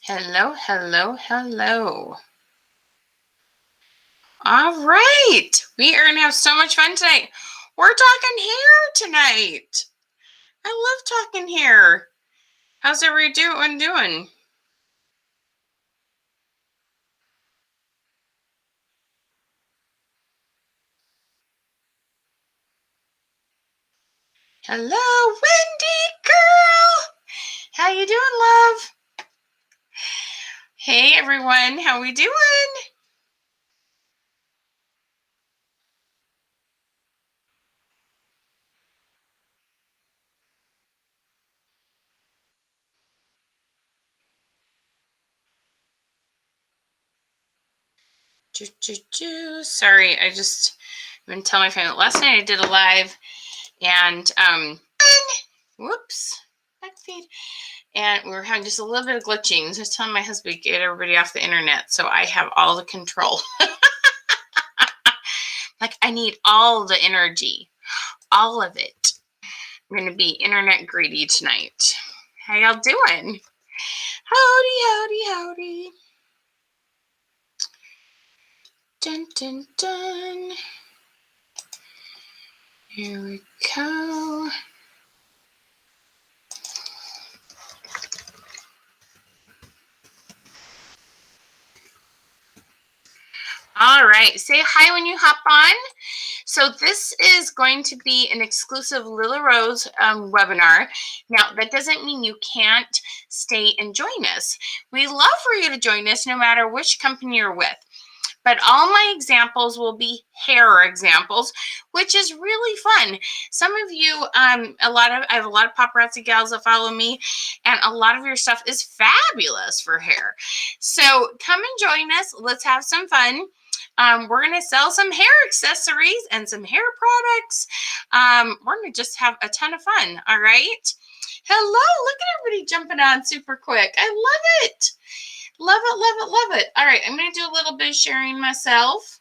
Hello, hello, hello. All right. We are going to have so much fun tonight. We're talking hair tonight. I love talking hair. How's everybody doing? Hello, Wendy girl. How you doing, love? Hey, everyone. How we doing? Sorry, I've been telling my family. Last night I did a live and whoops, back feed. And we were having just a little bit of glitching. So I was telling my husband to get everybody off the internet, so I have all the control. Like, I need all the energy, all of it. I'm going to be internet greedy tonight. How y'all doing? Howdy, howdy, howdy. Dun, dun, dun. Here we go. All right. Say hi when you hop on. So this is going to be an exclusive Lilla Rose webinar. Now, that doesn't mean you can't stay and join us. We love for you to join us no matter which company you're with. But all my examples will be hair examples, which is really fun. Some of you, I have a lot of paparazzi gals that follow me, and a lot of your stuff is fabulous for hair. So come and join us. Let's have some fun. We're going to sell some hair accessories and some hair products. We're going to just have a ton of fun. All right. Hello. Look at everybody jumping on super quick. I love it. Love it, love it, love it. All right. I'm going to do a little bit of sharing myself.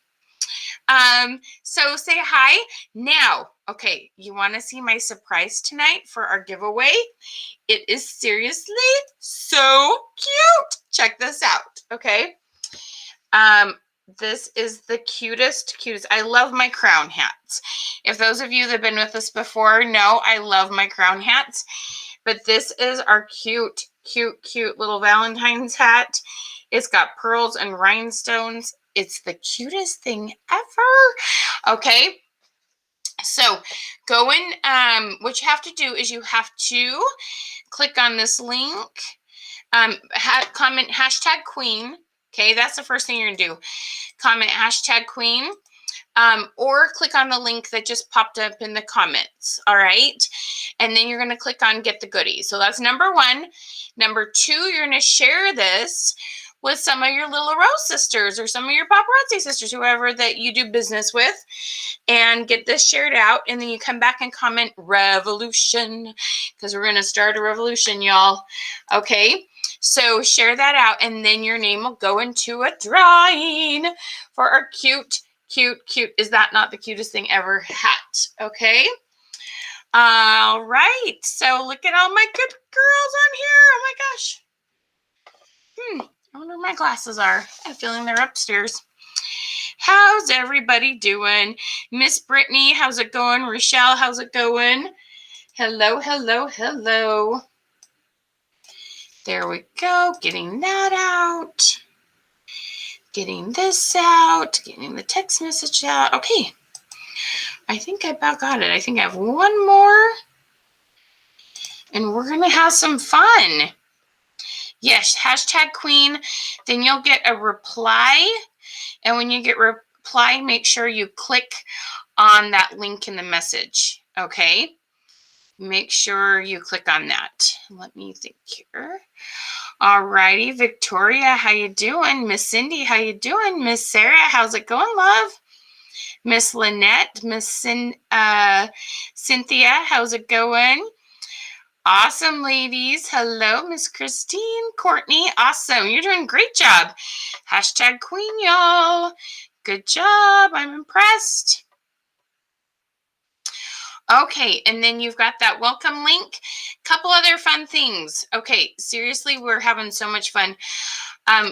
So say hi now. Okay. You want to see my surprise tonight for our giveaway? It is seriously so cute. Check this out. Okay. This is the cutest. I love my crown hats. If those of you that have been with us before know, I love my crown hats. But this is our cute little Valentine's hat. It's got pearls and rhinestones. It's the cutest thing ever. Okay. So go in. What you have to do is you have to click on this link. Comment #queen. Okay, that's the first thing you're going to do. Comment #queen. Or click on the link that just popped up in the comments. All right. And then you're going to click on get the goodies. So that's number one. Number two, you're going to share this with some of your Lilla Rose sisters or some of your paparazzi sisters, whoever that you do business with, and get this shared out. And then you come back and comment revolution, because we're going to start a revolution, y'all. Okay. So share that out, and then your name will go into a drawing for our cute, is that not the cutest thing ever hat? Okay. All right. So look at all my good girls on here. Oh my gosh. I wonder where my glasses are. I have a feeling they're upstairs. How's everybody doing? Miss Brittany, how's it going? Rochelle, how's it going? Hello, hello, hello. There we go. Getting that out. Getting this out. Getting the text message out. Okay. I think I about got it. I think I have one more. And we're going to have some fun. Yes, #queen. Then you'll get a reply. And when you get reply, make sure you click on that link in the message. Okay? Make sure you click on that. Let me think here. All righty. Victoria, how you doing? Miss Cindy, how you doing? Miss Sarah, how's it going, love? Miss Lynette, Miss Cynthia, how's it going? Awesome, ladies. Hello, Miss Christine, Courtney. Awesome. You're doing a great job. #queen, y'all. Good job. I'm impressed. Okay, and then you've got that welcome link. Couple other fun things. Okay, seriously, we're having so much fun.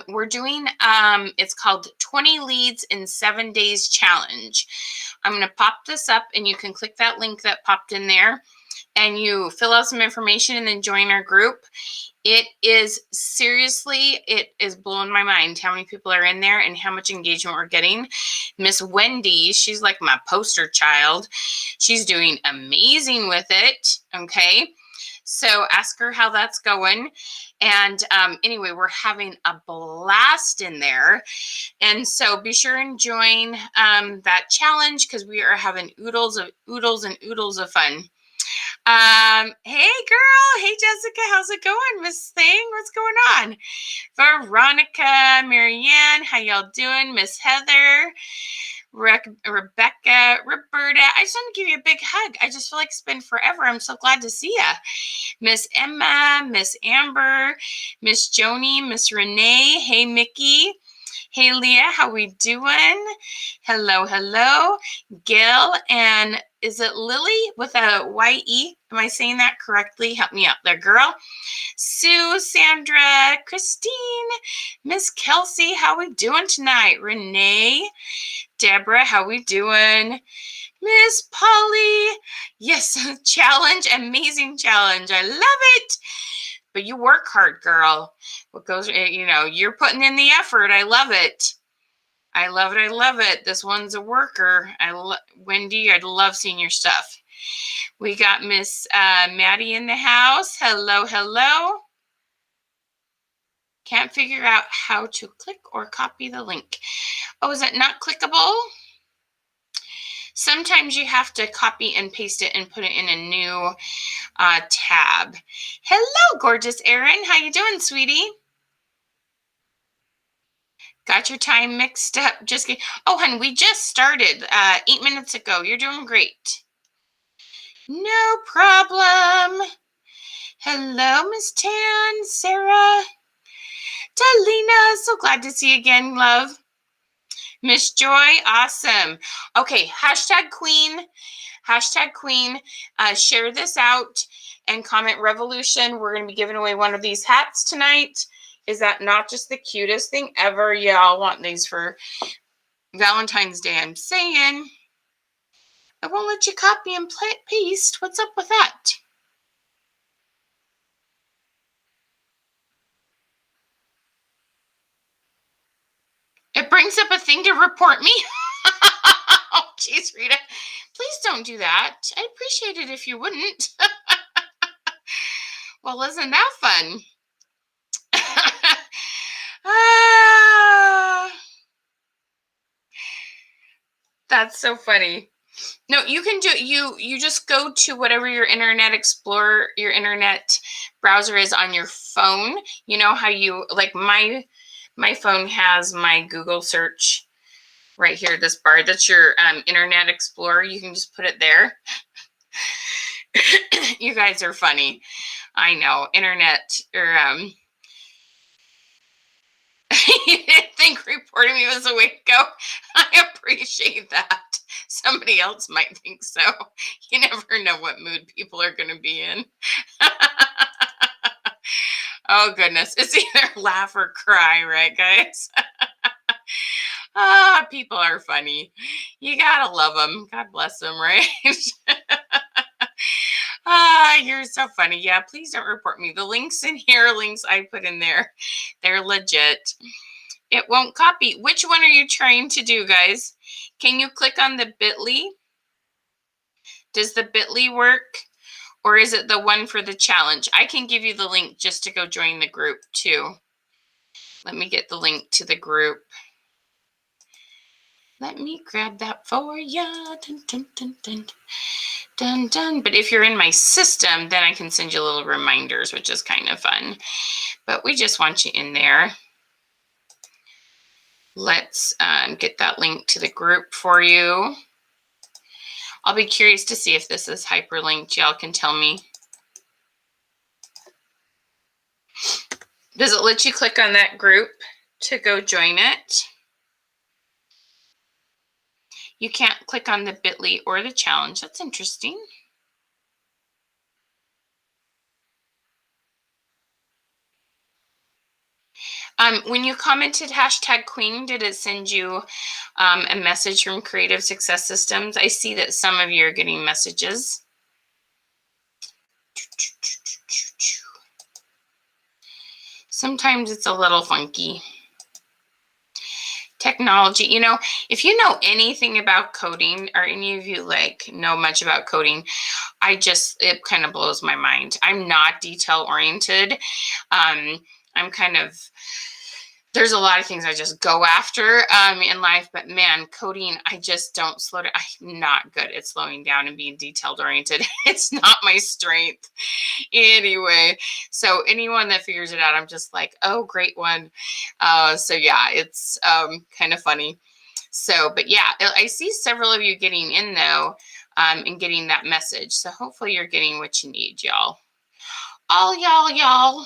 We're doing it's called 20 Leads in 7 Days Challenge. I'm going to pop this up and you can click that link that popped in there and you fill out some information and then join our group. It is seriously, it is blowing my mind how many people are in there and how much engagement we're getting. Miss Wendy, she's like my poster child. She's doing amazing with it. Okay. So ask her how that's going. And anyway, we're having a blast in there. And so be sure and join that challenge because we are having oodles of fun. Hey girl, hey Jessica, how's it going? Miss Thing, what's going on? Veronica, Marianne, how y'all doing? Miss Heather, Rebecca, Roberta, I just want to give you a big hug. I just feel like it's been forever. I'm so glad to see ya. Miss Emma, Miss Amber, Miss Joni, Miss Renee, hey Mickey. Hey Leah, how we doing? Hello, hello. Gil, and is it Lily with a Y-E? Am I saying that correctly? Help me out there, girl. Sue, Sandra, Christine, Miss Kelsey, how we doing tonight? Renee, Deborah, how we doing? Miss Polly, yes, challenge, amazing challenge. I love it. But you work hard, girl. What goes, you're putting in the effort. I love it. I love it. I love it. This one's a worker. Wendy, I love seeing your stuff. We got Miss Maddie in the house. Hello, hello. Can't figure out how to click or copy the link. Oh, is it not clickable? Sometimes you have to copy and paste it and put it in a new tab. Hello, gorgeous Erin. How you doing, sweetie? Got your time mixed up. Just kidding. Oh, honey, we just started 8 minutes ago. You're doing great. No problem. Hello, Miss Tan, Sarah, Dalina. So glad to see you again, love. Miss Joy, awesome. Okay, hashtag queen. Hashtag queen. Share this out and comment revolution. We're going to be giving away one of these hats tonight. Is that not just the cutest thing ever? Y'all want these for Valentine's Day, I'm saying. I won't let you copy and paste. What's up with that? It brings up a thing to report me. Oh, jeez, Rita. Please don't do that. I'd appreciate it if you wouldn't. Well, isn't that fun? That's so funny. No, you can do it. You just go to whatever your Internet Explorer, your internet browser is on your phone. You know how you like my phone has my Google search right here, this bar. That's your Internet Explorer. You can just put it there. You guys are funny. I know. Internet or you didn't think reporting me was the way to go. I appreciate that. Somebody else might think so. You never know what mood people are going to be in. Oh, goodness. It's either laugh or cry, right, guys? People are funny. You got to love them. God bless them, right? You're so funny. Yeah, please don't report me. The links in here, links I put in there, they're legit. It won't copy. Which one are you trying to do, guys? Can you click on the bit.ly? Does the bit.ly work? Or is it the one for the challenge? I can give you the link just to go join the group too. Let me get the link to the group. Let me grab that for ya. Dun, dun, dun, dun, dun, dun. But if you're in my system, then I can send you little reminders, which is kind of fun. But we just want you in there. Let's get that link to the group for you. I'll be curious to see if this is hyperlinked. Y'all can tell me. Does it let you click on that group to go join it? You can't click on the bit.ly or the challenge. That's interesting. When you commented hashtag queen, did it send you a message from Creative Success Systems? I see that some of you are getting messages. Sometimes it's a little funky. Technology, you know, if you know anything about coding, or any of you like know much about coding, it kind of blows my mind. I'm not detail oriented. I'm kind of, there's a lot of things I just go after in life, but man, coding, I just don't slow down. I'm not good at slowing down and being detailed oriented. It's not my strength. Anyway, so anyone that figures it out, I'm just like, oh, great one. So yeah, it's kind of funny. So, but yeah, I see several of you getting in though, and getting that message. So hopefully you're getting what you need, y'all. All y'all.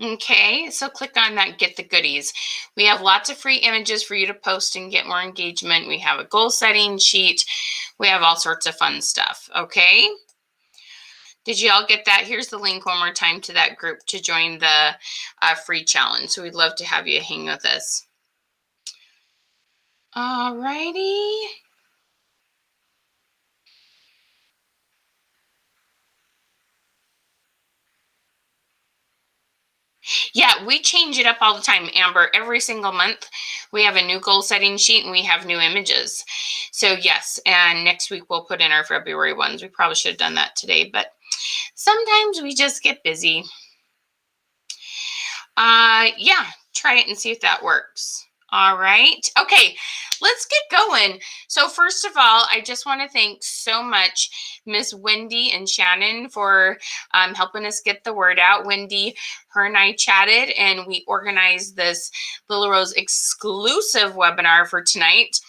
Okay, so click on that Get the Goodies. We have lots of free images for you to post and get more engagement. We have a goal setting sheet. We have all sorts of fun stuff, okay? Did you all get that? Here's the link one more time to that group to join the free challenge. So we'd love to have you hang with us. All righty. Yeah, we change it up all the time, Amber. Every single month, we have a new goal setting sheet and we have new images. So yes, and next week we'll put in our February ones. We probably should have done that today, but sometimes we just get busy. Yeah, try it and see if that works. All right. Okay, let's get going. So first of all, I just want to thank so much Miss Wendy and Shannon for helping us get the word out. Wendy, her and I chatted and we organized this Lilla Rose exclusive webinar for tonight.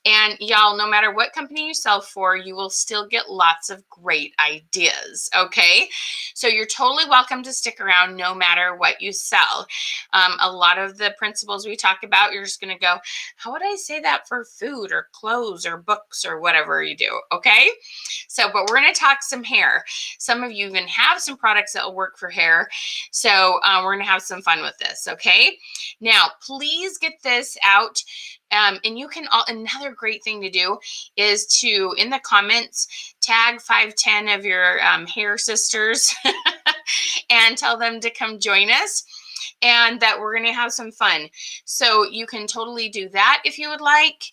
And y'all, no matter what company you sell for, you will still get lots of great ideas, okay? So you're totally welcome to stick around no matter what you sell. A lot of the principles we talk about, you're just gonna go, how would I say that for food or clothes or books or whatever you do, okay? So, but we're gonna talk some hair. Some of you even have some products that will work for hair. So we're gonna have some fun with this, okay? Now, please get this out. And you can another great thing to do is to, in the comments, tag 510 of your hair sisters and tell them to come join us and that we're going to have some fun. So you can totally do that if you would like.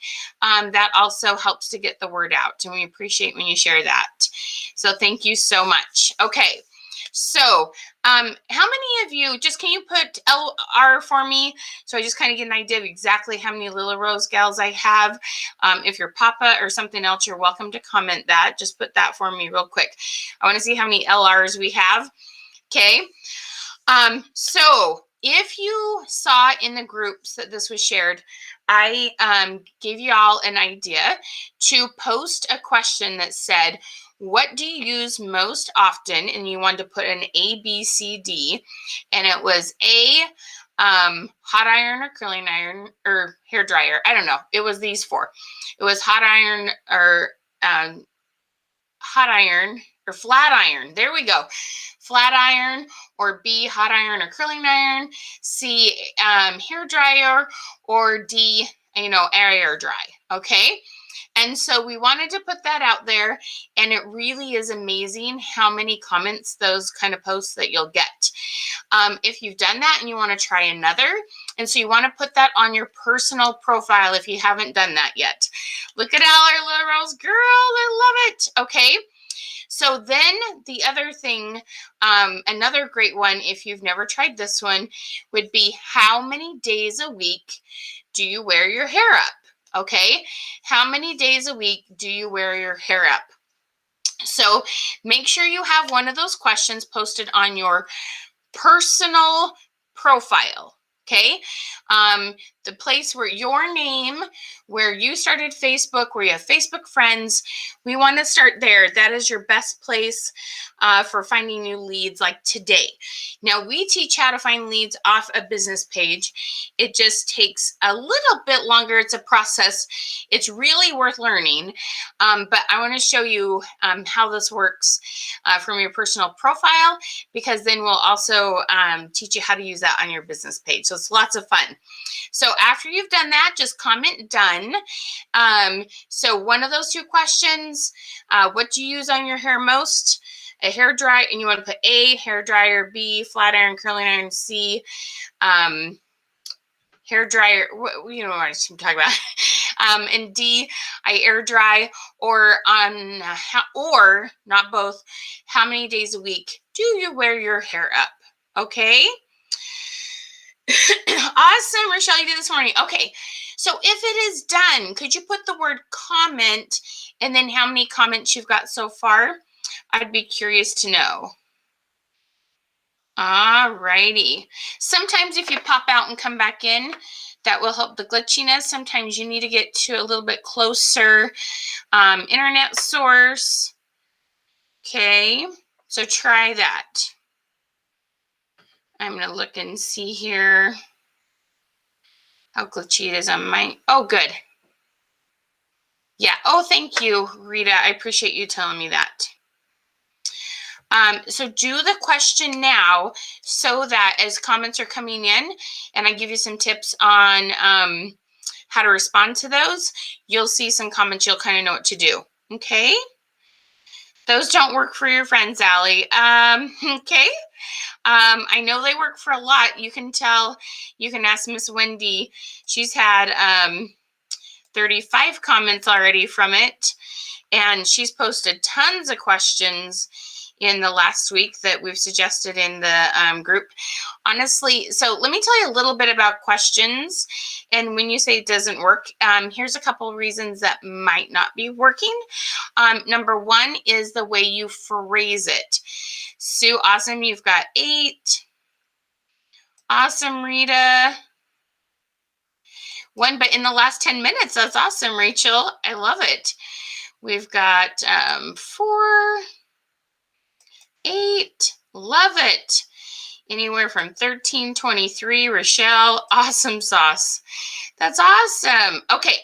That also helps to get the word out, and we appreciate when you share that. So thank you so much. Okay. So how many of you, just can you put LR for me? So I just kind of get an idea of exactly how many Lilla Rose gals I have. If you're Papa or something else, you're welcome to comment that. Just put that for me real quick. I want to see how many LRs we have. Okay. So if you saw in the groups that this was shared, I gave you all an idea to post a question that said, what do you use most often? And you wanted to put an A, B, C, D. And it was A, hot iron or curling iron or hair dryer. I don't know. It was these four. It was hot iron or flat iron. There we go. Flat iron, or B, hot iron or curling iron. C, hair dryer, or D, air dry. Okay. And so we wanted to put that out there, and it really is amazing how many comments, those kind of posts that you'll get. If you've done that and you want to try another, and so you want to put that on your personal profile if you haven't done that yet. Look at our Lilla Rose girl, I love it. Okay. So then the other thing, another great one, if you've never tried this one, would be how many days a week do you wear your hair up? Okay, how many days a week do you wear your hair up? So make sure you have one of those questions posted on your personal profile. Okay, the place where your name, where you started Facebook, where you have Facebook friends. We want to start there. That is your best place for finding new leads like today. Now, we teach how to find leads off a business page. It just takes a little bit longer. It's a process. It's really worth learning. But I want to show you how this works from your personal profile, because then we'll also teach you how to use that on your business page. So it's lots of fun. So after you've done that, just comment done. So one of those two questions, what do you use on your hair most? A hair dryer, and you want to put A, hair dryer, B, flat iron, curling iron, C, hair dryer, you know what I'm talking about, and D, I air dry, or or not both, how many days a week do you wear your hair up? Okay. Awesome, Rochelle, you did this morning. Okay, so if it is done, could you put the word comment and then how many comments you've got so far? I'd be curious to know. All righty. Sometimes if you pop out and come back in, that will help the glitchiness. Sometimes you need to get to a little bit closer internet source. Okay, so try that. I'm going to look and see here how glitchy it is on mine. Oh, good. Yeah. Oh, thank you, Rita. I appreciate you telling me that. So do the question now so that as comments are coming in and I give you some tips on how to respond to those, you'll see some comments, you'll kind of know what to do. Okay. Those don't work for your friends, Allie. Okay. I know they work for a lot. You can tell, you can ask Miss Wendy. She's had 35 comments already from it. And she's posted tons of questions in the last week that we've suggested in the group. Honestly, so let me tell you a little bit about questions. And when you say it doesn't work, here's a couple of reasons that might not be working. Number one is the way you phrase it. Sue, awesome, you've got 8. Awesome, Rita. 1, but in the last 10 minutes, that's awesome, Rachel. I love it. We've got 4, 8, love it. Anywhere from 13, 23, Rochelle, awesome sauce. That's awesome. Okay,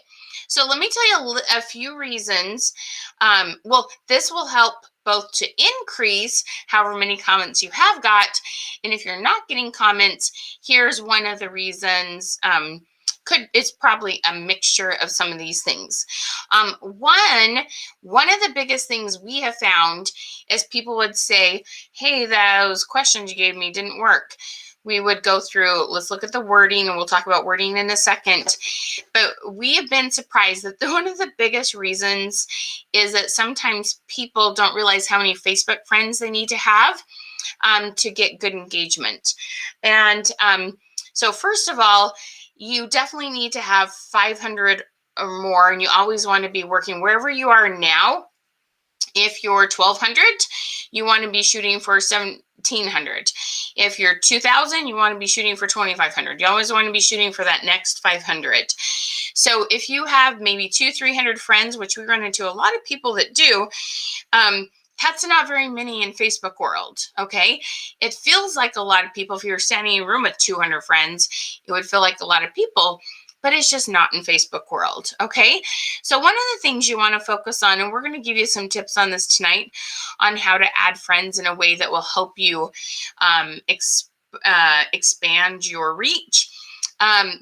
so let me tell you a few reasons. Well, this will help both to increase however many comments you have got. And if you're not getting comments, here's one of the reasons. It's probably a mixture of some of these things. One of the biggest things we have found is people would say, hey, those questions you gave me didn't work. We would go through, let's look at the wording, and we'll talk about wording in a second. But we have been surprised that one of the biggest reasons is that sometimes people don't realize how many Facebook friends they need to have to get good engagement. And so first of all, you definitely need to have 500 or more, and you always want to be working wherever you are now. If you're 1,200, you want to be shooting for 1,700. If you're 2,000, you want to be shooting for 2,500. You always want to be shooting for that next 500. So if you have maybe 200-300 friends, which we run into a lot of people that do, that's not very many in Facebook world, okay? It feels like a lot of people. If you're standing in a room with 200 friends, it would feel like a lot of people, but it's just not in Facebook world, okay? So one of the things you want to focus on, and we're going to give you some tips on this tonight on how to add friends in a way that will help you expand your reach.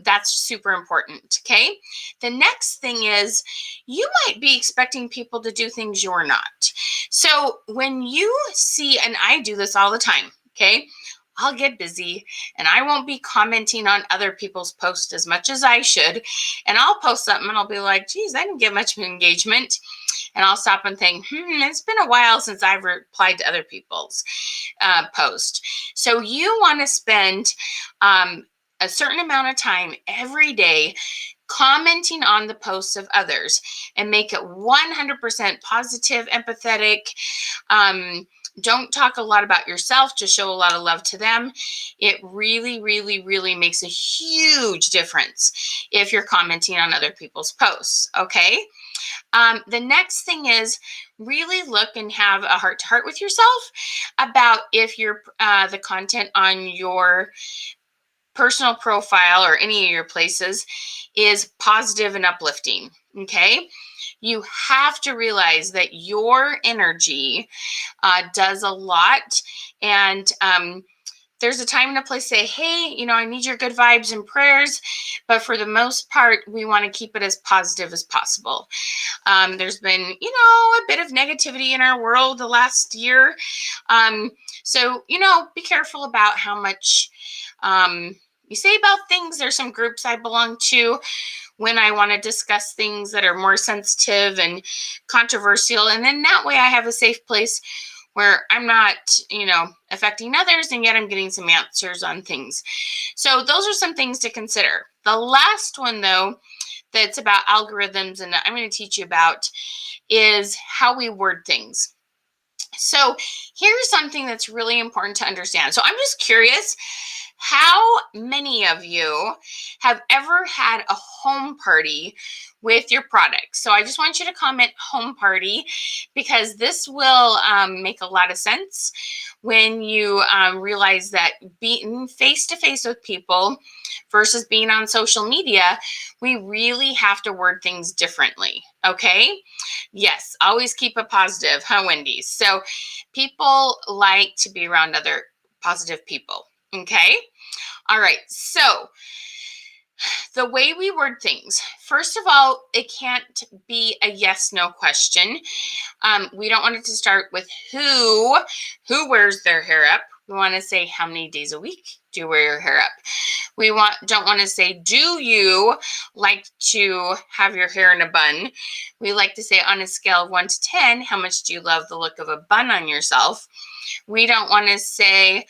That's super important, okay? The next thing is you might be expecting people to do things you're not. So when you see, and I do this all the time, okay? I'll get busy and I won't be commenting on other people's posts as much as I should. And I'll post something and I'll be like, geez, I didn't get much engagement. And I'll stop and think, it's been a while since I've replied to other people's posts. So you want to spend a certain amount of time every day commenting on the posts of others and make it 100% positive, empathetic, Don't talk a lot about yourself, just show a lot of love to them. It really, really, really makes a huge difference if you're commenting on other people's posts, okay? The next thing is really look and have a heart-to-heart with yourself about if the content on your personal profile or any of your places is positive and uplifting, okay? You have to realize that your energy does a lot, and there's a time and a place to say, hey, I need your good vibes and prayers, but for the most part, we want to keep it as positive as possible. There's been, a bit of negativity in our world the last year. So, be careful about how much you say about things. There's some groups I belong to when I want to discuss things that are more sensitive and controversial. And then that way I have a safe place where I'm not, affecting others, and yet I'm getting some answers on things. So those are some things to consider. The last one, though, that's about algorithms and that I'm going to teach you about is how we word things. So here's something that's really important to understand. So I'm just curious, how many of you have ever had a home party with your products? So I just want you to comment home party, because this will make a lot of sense when you realize that being face to face with people versus being on social media, we really have to word things differently. Okay. Yes. Always keep it positive, huh, Wendy? So people like to be around other positive people. Okay. All right. So the way we word things, first of all, it can't be a yes, no question. We don't want it to start with who wears their hair up. We want to say, how many days a week do you wear your hair up? We don't want to say, do you like to have your hair in a bun? We like to say, on a scale of 1 to 10, how much do you love the look of a bun on yourself? We don't want to say,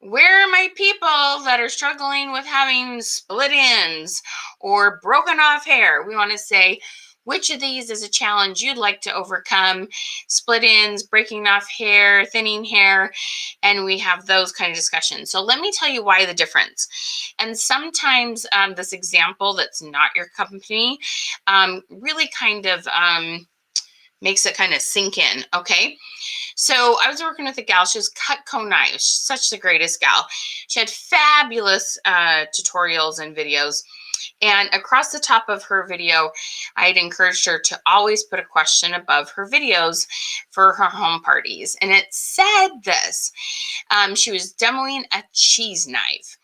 where are my people that are struggling with having split ends or broken off hair? We want to say, which of these is a challenge you'd like to overcome? Split ends, breaking off hair, thinning hair, and we have those kind of discussions. So let me tell you why the difference. And sometimes this example that's not your company really kind of makes it kind of sink in, okay? So I was working with a gal. She was Cutco Knives. Such the greatest gal. She had fabulous tutorials and videos. And across the top of her video, I had encouraged her to always put a question above her videos for her home parties. And it said this. She was demoing a cheese knife.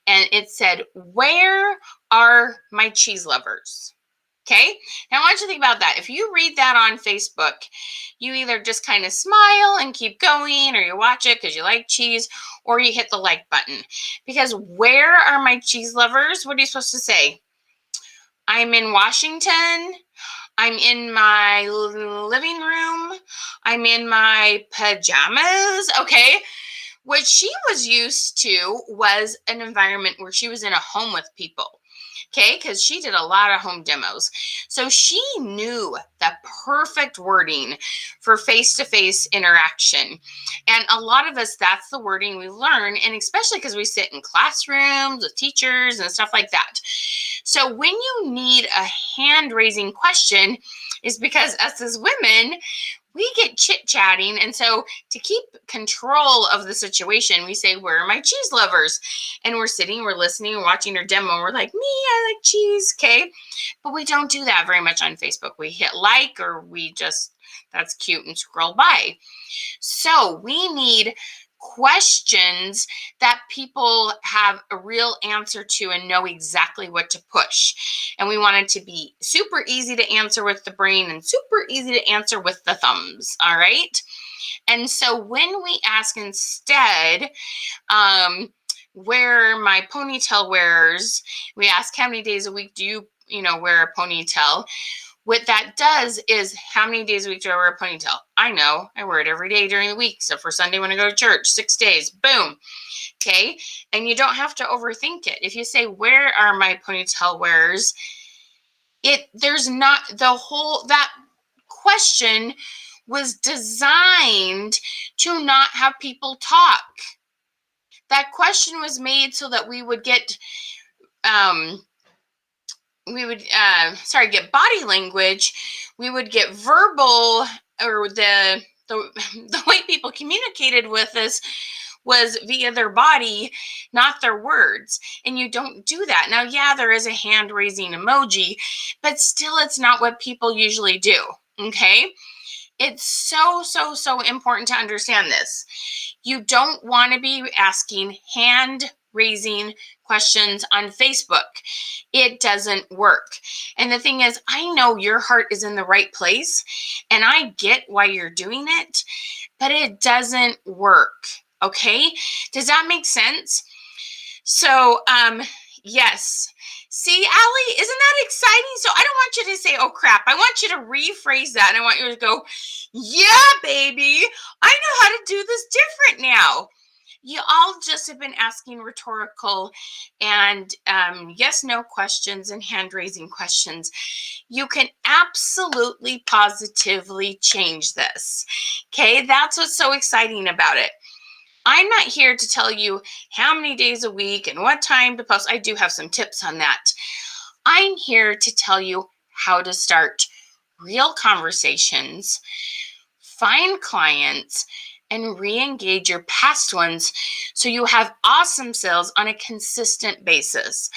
And it said, where are my cheese lovers? Okay, now I want you to think about that. If you read that on Facebook, you either just kind of smile and keep going, or you watch it because you like cheese, or you hit the like button. Because where are my cheese lovers? What are you supposed to say? I'm in Washington. I'm in my living room. I'm in my pajamas. Okay. What she was used to was an environment where she was in a home with people. Okay, because she did a lot of home demos. So she knew the perfect wording for face-to-face interaction. And a lot of us, that's the wording we learn, and especially because we sit in classrooms with teachers and stuff like that. So when you need a hand-raising question, is because us as women, we get chit-chatting. And so to keep control of the situation, we say, where are my cheese lovers? And we're sitting, we're listening, we're watching her demo. We're like, me, I like cheese. Okay. But we don't do that very much on Facebook. We hit like, or we just, that's cute, and scroll by. So we need questions that people have a real answer to and know exactly what to push. And we want it to be super easy to answer with the brain and super easy to answer with the thumbs. All right. And so when we ask instead, where my ponytail wearers, we ask, how many days a week do you, wear a ponytail? What that does is, how many days a week do I wear a ponytail? I know, I wear it every day during the week. So for Sunday when I go to church, 6 days, boom. Okay. And you don't have to overthink it. If you say, where are my ponytail wearers? There's not that question was designed to not have people talk. That question was made so that we would get get body language, we would get verbal, or the way people communicated with us was via their body, not their words. And you don't do that. Now, yeah, there is a hand raising emoji, but still it's not what people usually do. Okay? It's so, so, so important to understand this. You don't want to be asking hand raising questions on Facebook. It doesn't work. And the thing is, I know your heart is in the right place and I get why you're doing it, but it doesn't work. Okay? Does that make sense? So, yes. See, Allie, isn't that exciting? So I don't want you to say, oh crap. I want you to rephrase that. And I want you to go, yeah, baby, I know how to do this different now. You all just have been asking rhetorical and yes, no questions and hand raising questions. You can absolutely positively change this. Okay, that's what's so exciting about it. I'm not here to tell you how many days a week and what time to post. I do have some tips on that. I'm here to tell you how to start real conversations, find clients, and re-engage your past ones so you have awesome sales on a consistent basis.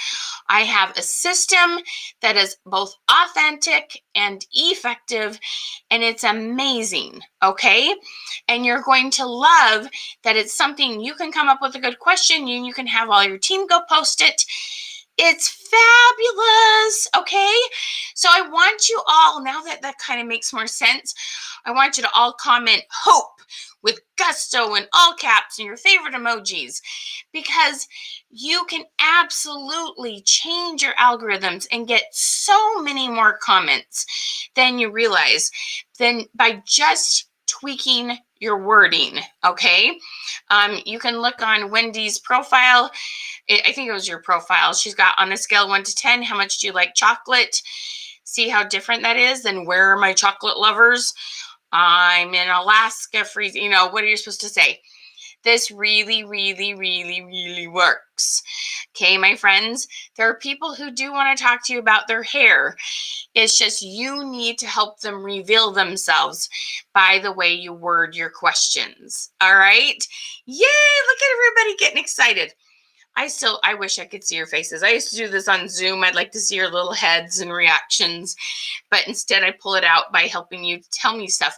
I have a system that is both authentic and effective, and it's amazing, okay? And you're going to love that it's something you can come up with a good question, you can have all your team go post it. It's fabulous, okay? So I want you all, now that that kind of makes more sense, I want you to all comment hope with gusto and all caps and your favorite emojis, because you can absolutely change your algorithms and get so many more comments than you realize than by just tweaking your wording, okay? You can look on Wendy's profile. I think it was your profile. She's got on a scale 1 to 10, how much do you like chocolate? See how different that is than where are my chocolate lovers? I'm in Alaska freezing. You know, what are you supposed to say? This really, really, really, really works. Okay, my friends, there are people who do want to talk to you about their hair. It's just you need to help them reveal themselves by the way you word your questions. All right? Yay, look at everybody getting excited. I wish I could see your faces. I used to do this on Zoom. I'd like to see your little heads and reactions, but instead I pull it out by helping you tell me stuff.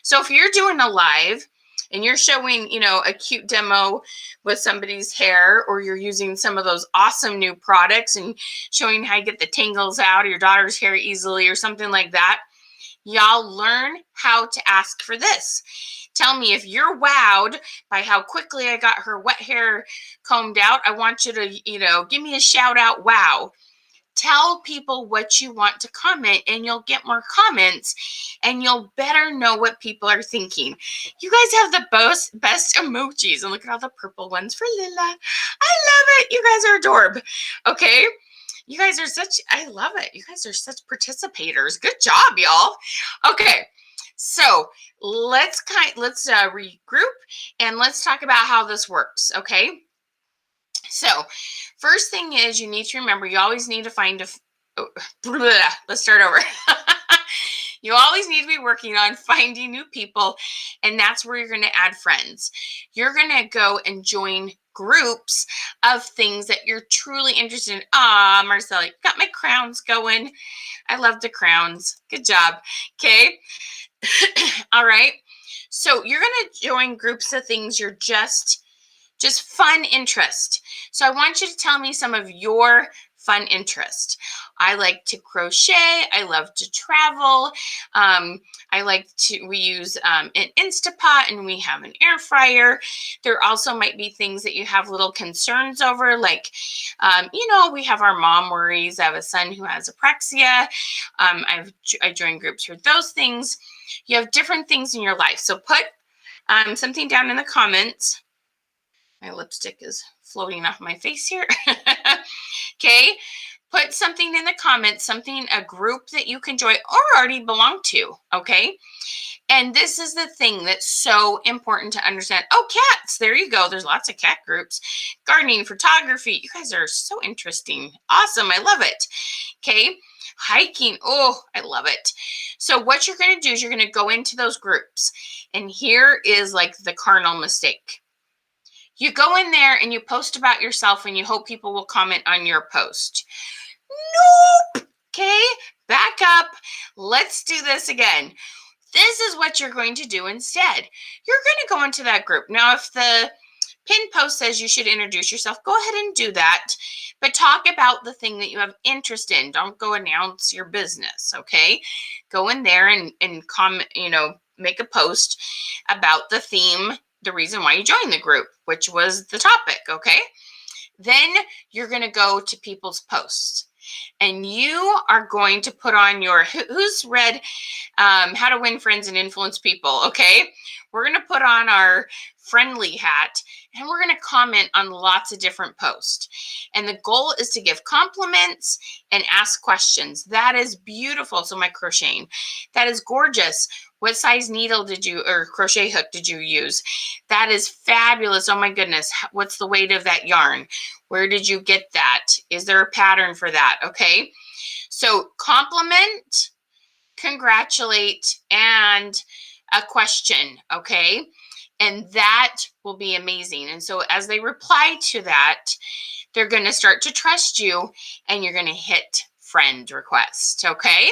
So if you're doing a live and you're showing, a cute demo with somebody's hair, or you're using some of those awesome new products and showing how you get the tangles out of your daughter's hair easily or something like that, y'all learn how to ask for this. Tell me if you're wowed by how quickly I got her wet hair combed out. I want you to, give me a shout out, wow. Tell people what you want to comment and you'll get more comments and you'll better know what people are thinking. You guys have the best emojis, and look at all the purple ones for Lilla. I love it. You guys are adorable. Okay. You guys are I love it. You guys are such participators. Good job, y'all. Okay. So let's regroup and let's talk about how this works. Okay. So first thing is you need to remember, you always need to find let's start over. You always need to be working on finding new people, and that's where you're going to add friends. You're going to go and join groups of things that you're truly interested in. Marcella, you got my crowns going. I love the crowns. Good job. Okay. All right. So you're going to join groups of things you're just fun interest. So I want you to tell me some of your fun interest. I like to crochet. I love to travel. We use an Instapot, and we have an air fryer. There also might be things that you have little concerns over, like, we have our mom worries. I have a son who has apraxia. I join groups for those things. You have different things in your life. So put something down in the comments. My lipstick is floating off my face here. Okay. Put something in the comments, a group that you can join or already belong to. Okay. And this is the thing that's so important to understand. Oh, cats. There you go. There's lots of cat groups. Gardening, photography. You guys are so interesting. Awesome. I love it. Okay. Hiking. Oh, I love it. So what you're going to do is you're going to go into those groups. And here is like the cardinal mistake. You go in there and you post about yourself and you hope people will comment on your post. Nope. Okay. Back up. Let's do this again. This is what you're going to do instead. You're going to go into that group. Now, if the pin post says you should introduce yourself, go ahead and do that. But talk about the thing that you have interest in. Don't go announce your business, okay? Go in there and comment, make a post about the theme, the reason why you joined the group, which was the topic, okay? Then you're going to go to people's posts. And you are going to put on your, who's read How to Win Friends and Influence People, okay? We're going to put on our friendly hat and we're going to comment on lots of different posts. And the goal is to give compliments and ask questions. That is beautiful. So my crocheting, that is gorgeous. What size needle or crochet hook did you use? That is fabulous. Oh my goodness. What's the weight of that yarn? Where did you get that? Is there a pattern for that? Okay. So compliment, congratulate, and a question. Okay. And that will be amazing. And so as they reply to that, they're going to start to trust you and you're going to hit friend request. Okay.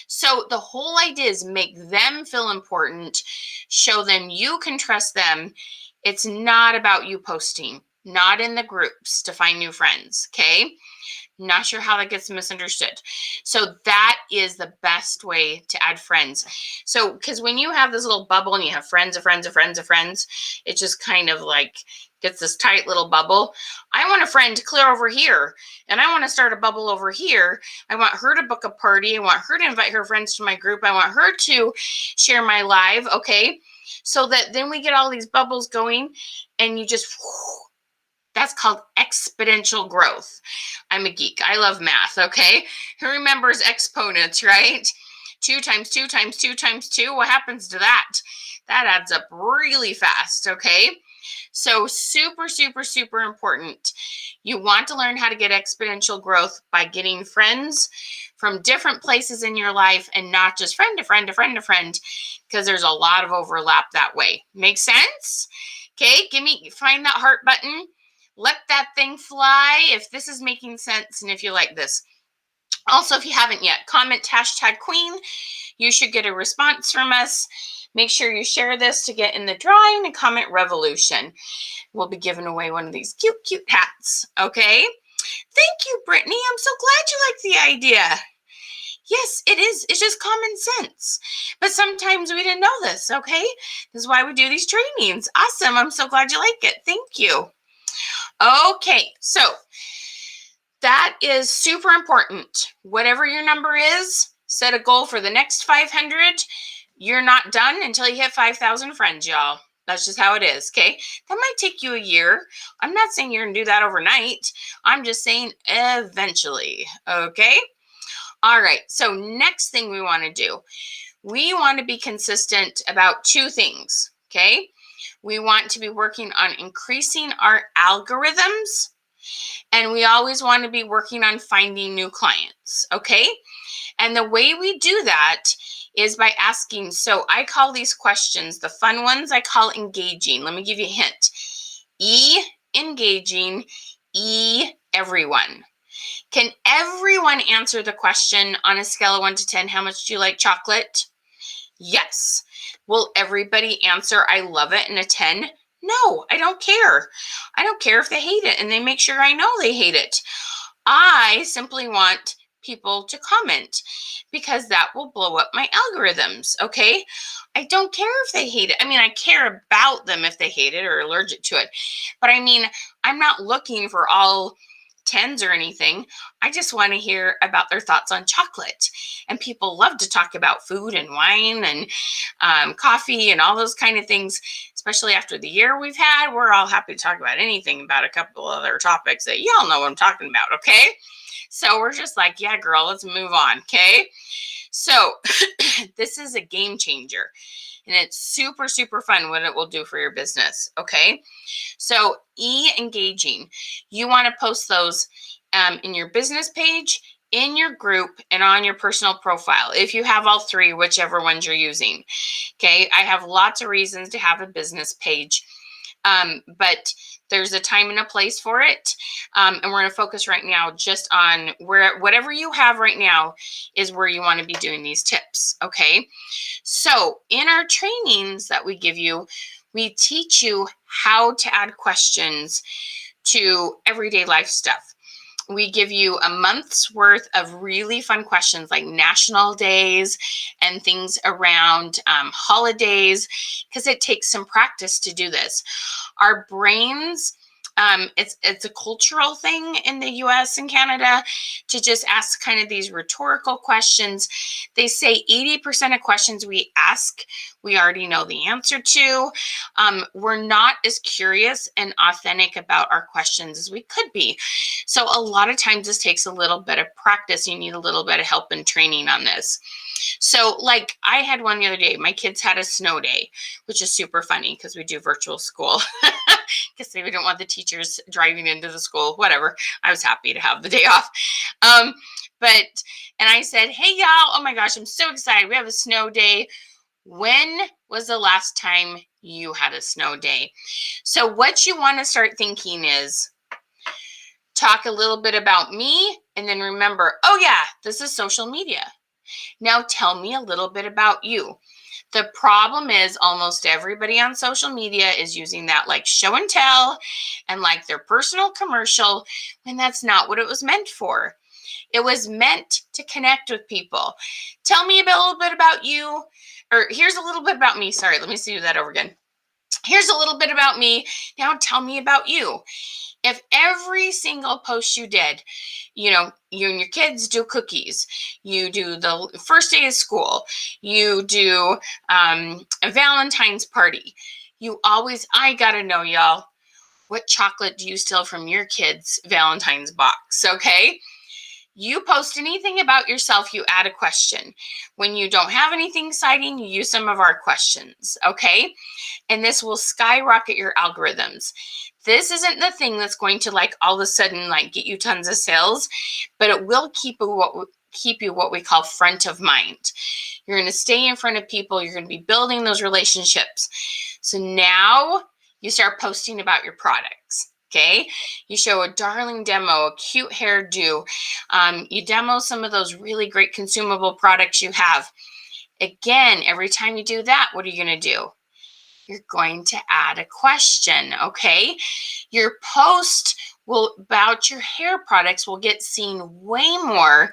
So the whole idea is make them feel important, show them you can trust them. It's not about you posting, not in the groups to find new friends, okay? Not sure how that gets misunderstood. So that is the best way to add friends. So, because when you have this little bubble and you have friends of friends of friends of friends, it just kind of like gets this tight little bubble. I want a friend to clear over here, and I want to start a bubble over here. I want her to book a party. I want her to invite her friends to my group. I want her to share my live, okay? So that then we get all these bubbles going, and you just, that's called exponential growth. I'm a geek. I love math, okay? Who remembers exponents, right? 2 times 2 times 2 times 2. What happens to that? That adds up really fast, okay? So super, super, super important. You want to learn how to get exponential growth by getting friends from different places in your life and not just friend to friend to friend to friend, because there's a lot of overlap that way. Make sense? Okay, find that heart button. Let that thing fly if this is making sense and if you like this. Also, if you haven't yet, comment #Queen. You should get a response from us. Make sure you share this to get in the drawing and comment revolution. We'll be giving away one of these cute, cute hats. Okay. Thank you, Brittany. I'm so glad you like the idea. Yes, it is. It's just common sense. But sometimes we didn't know this. Okay. This is why we do these trainings. Awesome. I'm so glad you like it. Thank you. Okay. So that is super important. Whatever your number is, set a goal for the next 500. You're not done until you hit 5,000 friends, y'all. That's just how it is, okay? That might take you a year. I'm not saying you're going to do that overnight. I'm just saying eventually, okay? All right, so next thing we want to do, we want to be consistent about 2 things, okay? We want to be working on increasing our algorithms, and we always want to be working on finding new clients, okay? And the way we do that is by asking, so I call these questions, the fun ones, I call engaging. Let me give you a hint. E, engaging, E, everyone. Can everyone answer the question on a scale of 1 to 10, how much do you like chocolate? Yes. Will everybody answer I love it in a 10? No, I don't care. I don't care if they hate it and they make sure I know they hate it. I simply want people to comment because that will blow up my algorithms, okay? I don't care if they hate it. I mean, I care about them if they hate it or allergic to it. But I mean, I'm not looking for all 10s or anything. I just want to hear about their thoughts on chocolate. And people love to talk about food and wine and coffee and all those kind of things, especially after the year we've had. We're all happy to talk about anything about a couple other topics that y'all know what I'm talking about, okay? So we're just like, yeah, girl, let's move on, okay? So this is a game changer. And it's super, super fun what it will do for your business. Okay. So engaging. You want to post those in your business page, in your group, and on your personal profile. If you have all three, whichever ones you're using. Okay. I have lots of reasons to have a business page. But there's a time and a place for it. And we're going to focus right now just on whatever you have right now is where you want to be doing these tips. Okay. So in our trainings that we give you, we teach you how to add questions to everyday life stuff. We give you a month's worth of really fun questions like national days and things around holidays, because it takes some practice to do this. Our brains, it's a cultural thing in the US and Canada to just ask kind of these rhetorical questions. They say 80% of questions we ask, we already know the answer to. We're not as curious and authentic about our questions as we could be. So a lot of times this takes a little bit of practice. You need a little bit of help and training on this. So like I had one the other day, my kids had a snow day, which is super funny because we do virtual school because they didn't want the teachers driving into the school, whatever. I was happy to have the day off. And I said, hey y'all, oh my gosh, I'm so excited. We have a snow day. When was the last time you had a snow day? So what you want to start thinking is talk a little bit about me and then remember, oh yeah, this is social media. Now tell me a little bit about you. The problem is almost everybody on social media is using that like show and tell and like their personal commercial when that's not what it was meant for. It was meant to connect with people. Tell me a little bit about you, or here's a little bit about me. Sorry, let me do that over again. Here's a little bit about me. Now tell me about you. If every single post you did, you and your kids do cookies, you do the first day of school, you do a Valentine's party, I gotta know, y'all, what chocolate do you steal from your kids' Valentine's box, okay? You post anything about yourself, you add a question. When you don't have anything exciting, you use some of our questions, okay? And this will skyrocket your algorithms. This isn't the thing that's going to like all of a sudden like get you tons of sales, but it will keep you what we call front of mind. You're going to stay in front of people. You're going to be building those relationships. So now you start posting about your products. Okay, you show a darling demo, a cute hairdo. You demo some of those really great consumable products you have. Again, every time you do that, what are you going to do? You're going to add a question, okay? Your post about your hair products will get seen way more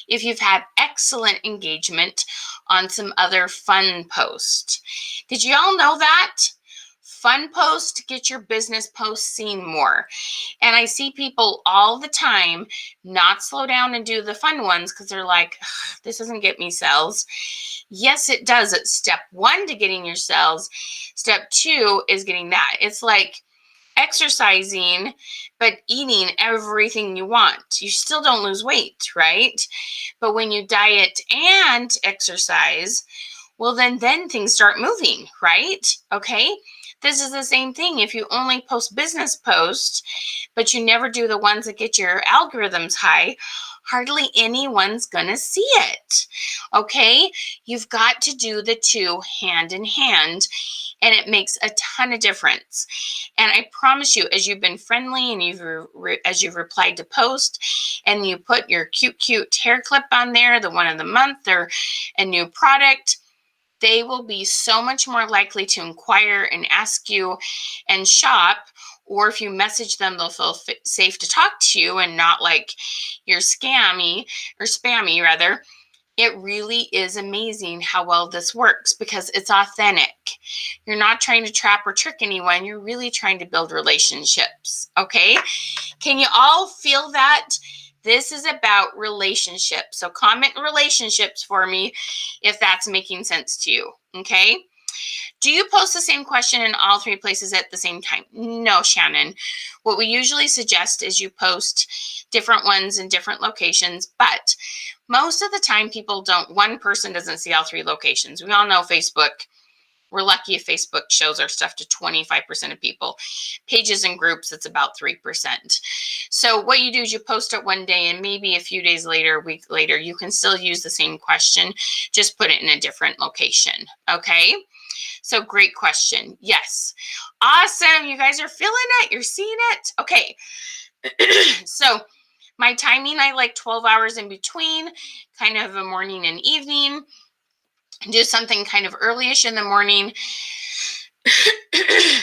if you've had excellent engagement on some other fun posts. Did you all know that? Fun posts get your business posts seen more. And I see people all the time not slow down and do the fun ones because they're like, this doesn't get me sales. Yes, it does. It's step one to getting your sales. Step two is getting that. It's like exercising, but eating everything you want. You still don't lose weight, right? But when you diet and exercise, well, then things start moving, right? Okay. This is the same thing. If you only post business posts, but you never do the ones that get your algorithms high, hardly anyone's going to see it. Okay. You've got to do the two hand in hand, and it makes a ton of difference. And I promise you, as you've been friendly and as you've replied to post and you put your cute hair clip on there, the one of the month or a new product, they will be so much more likely to inquire and ask you and shop. Or if you message them, they'll feel safe to talk to you and not like you're spammy rather. It really is amazing how well this works because it's authentic. You're not trying to trap or trick anyone. You're really trying to build relationships. Okay. Can you all feel that? This is about relationships. So comment relationships for me if that's making sense to you. Okay. Do you post the same question in all three places at the same time? No, Shannon. What we usually suggest is you post different ones in different locations, but most of the time one person doesn't see all three locations. We all know Facebook We're lucky if Facebook shows our stuff to 25% of people. Pages and groups, it's about 3%. So what you do is you post it one day, and maybe a few days later, a week later, you can still use the same question, just put it in a different location, okay? So great question. Yes. Awesome. You guys are feeling it. You're seeing it. Okay. So my timing, I like 12 hours in between, kind of a morning and evening. Do something kind of early-ish in the morning.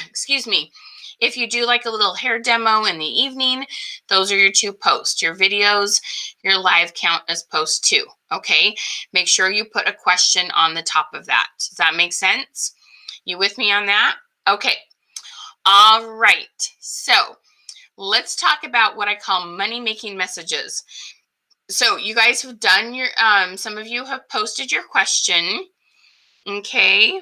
Excuse me. If you do like a little hair demo in the evening, those are your 2 posts. Your videos, your live count as post 2. Okay. Make sure you put a question on the top of that. Does that make sense? You with me on that? Okay. All right. So let's talk about what I call money-making messages. So you guys have done your, some of you have posted your question. Okay.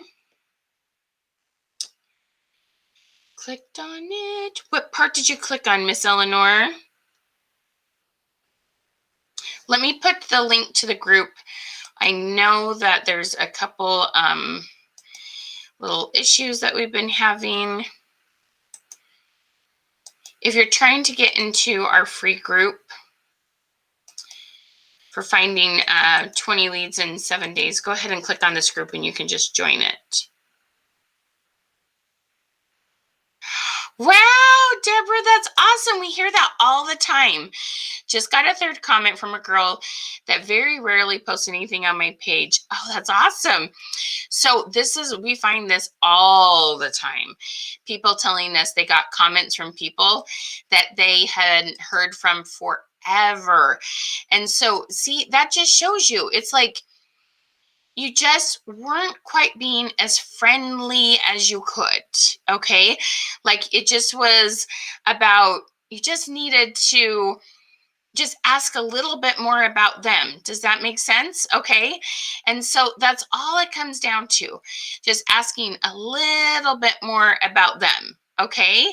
Clicked on it. What part did you click on, Miss Eleanor? Let me put the link to the group. I know that there's a couple little issues that we've been having. If you're trying to get into our free group for finding 20 leads in 7 days, go ahead and click on this group and you can just join it. Wow, Deborah, that's awesome. We hear that all the time. Just got a 3rd comment from a girl that very rarely posts anything on my page. Oh, that's awesome. So we find this all the time. People telling us they got comments from people that they hadn't heard from forever. And so, see, that just shows you, it's like, you just weren't quite being as friendly as you could, okay? Like, it just was about, you just needed to just ask a little bit more about them. Does that make sense? Okay. And so that's all it comes down to, just asking a little bit more about them. Okay.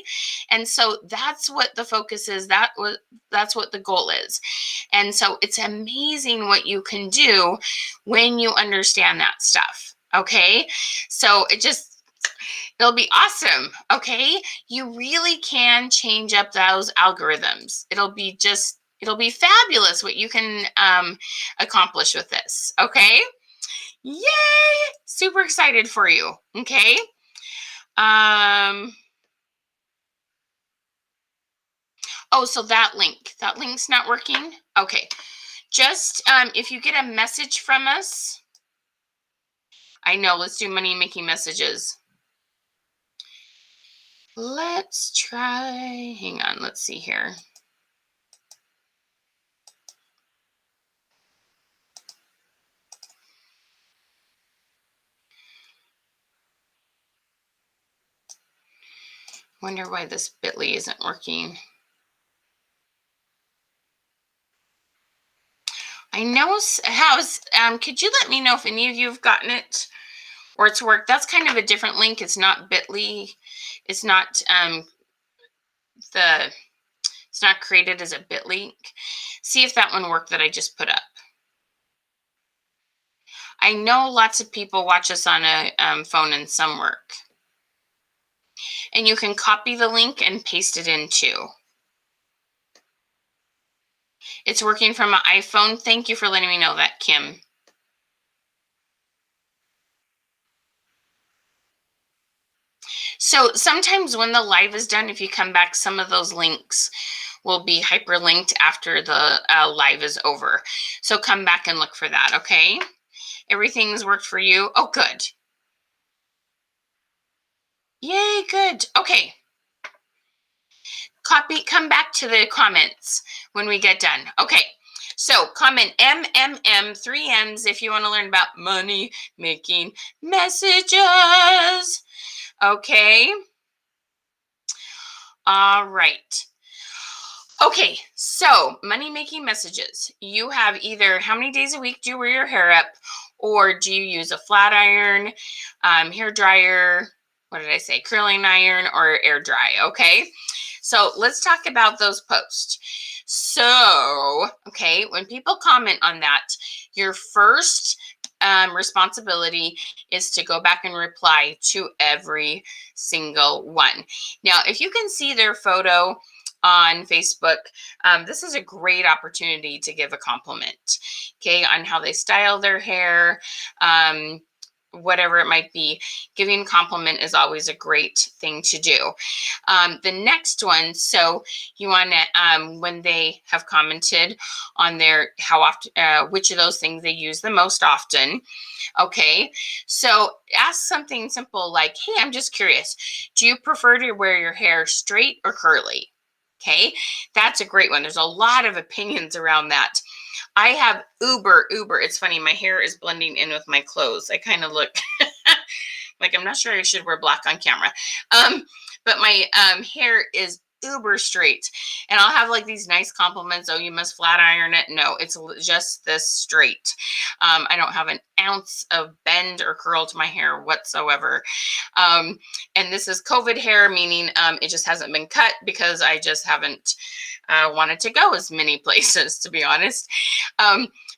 And so that's what the focus is. That's what the goal is. And so it's amazing what you can do when you understand that stuff. Okay. So it'll be awesome. Okay. You really can change up those algorithms. It'll be fabulous what you can accomplish with this. Okay. Yay. Super excited for you. Okay. Oh, so that link's not working. Okay. Just if you get a message from us, I know, let's do money making messages. Let's try, hang on, let's see here. Wonder why this bit.ly isn't working. I know could you let me know if any of you have gotten it or it's worked? That's kind of a different link. It's not bit.ly. It's not it's not created as a bit link. See if that one worked that I just put up. I know lots of people watch us on a phone and some work. And you can copy the link and paste it in too. It's working from an iPhone. Thank you for letting me know that, Kim. So sometimes when the live is done, if you come back, some of those links will be hyperlinked after the live is over. So come back and look for that, okay? Everything's worked for you? Oh, good. Yay, good. Okay. Come back to the comments when we get done. Okay. So comment MMM, 3 M's if you want to learn about money making messages. Okay. All right. Okay, so money making messages. You have either how many days a week do you wear your hair up, or do you use a flat iron, hair dryer, what did I say, curling iron, or air dry? Okay, so let's talk about those posts. So, okay, when people comment on that, your first responsibility is to go back and reply to every single one. Now, if you can see their photo on Facebook, this is a great opportunity to give a compliment, okay, on how they style their hair, whatever it might be. Giving compliment is always a great thing to do. The next one, so you want to, when they have commented on their, how often, which of those things they use the most often, okay, so ask something simple like, hey, I'm just curious, do you prefer to wear your hair straight or curly? Okay, that's a great one. There's a lot of opinions around that. I have uber. It's funny, my hair is blending in with my clothes. I kind of look like I'm not sure I should wear black on camera. But my hair is uber straight. And I'll have like these nice compliments. Oh, you must flat iron it. No, it's just this straight. I don't have an ounce of bend or curl to my hair whatsoever. And this is COVID hair, meaning it just hasn't been cut because I just haven't wanted to go as many places, to be honest.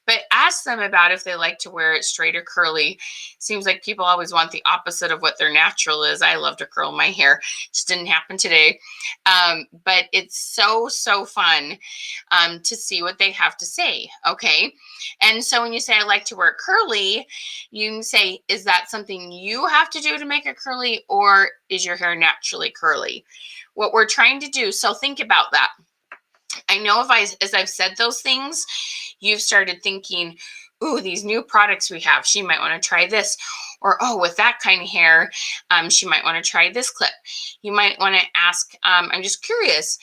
But ask them about if they like to wear it straight or curly. Seems like people always want the opposite of what their natural is. I love to curl my hair. Just didn't happen today. But it's so fun to see what they have to say, okay? And so when you say, I like to wear it curly, you can say, is that something you have to do to make it curly, or is your hair naturally curly? What we're trying to do, so think about that. I know as I've said those things, you've started thinking, ooh, these new products we have, she might want to try this. Or, oh, with that kind of hair, she might want to try this clip. You might want to ask, I'm just curious,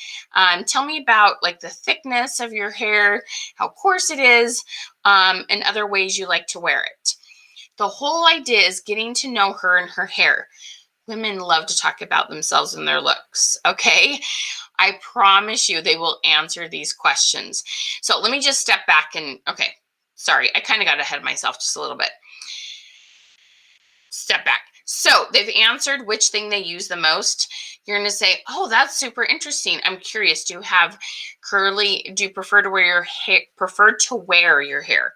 tell me about like the thickness of your hair, how coarse it is, and other ways you like to wear it. The whole idea is getting to know her and her hair. Women love to talk about themselves and their looks, okay? I promise you they will answer these questions. So let me just step back and, okay, sorry, I kind of got ahead of myself just a little bit. Step back. So they've answered which thing they use the most. You're going to say, oh, that's super interesting. I'm curious, do you have curly, do you prefer to wear your hair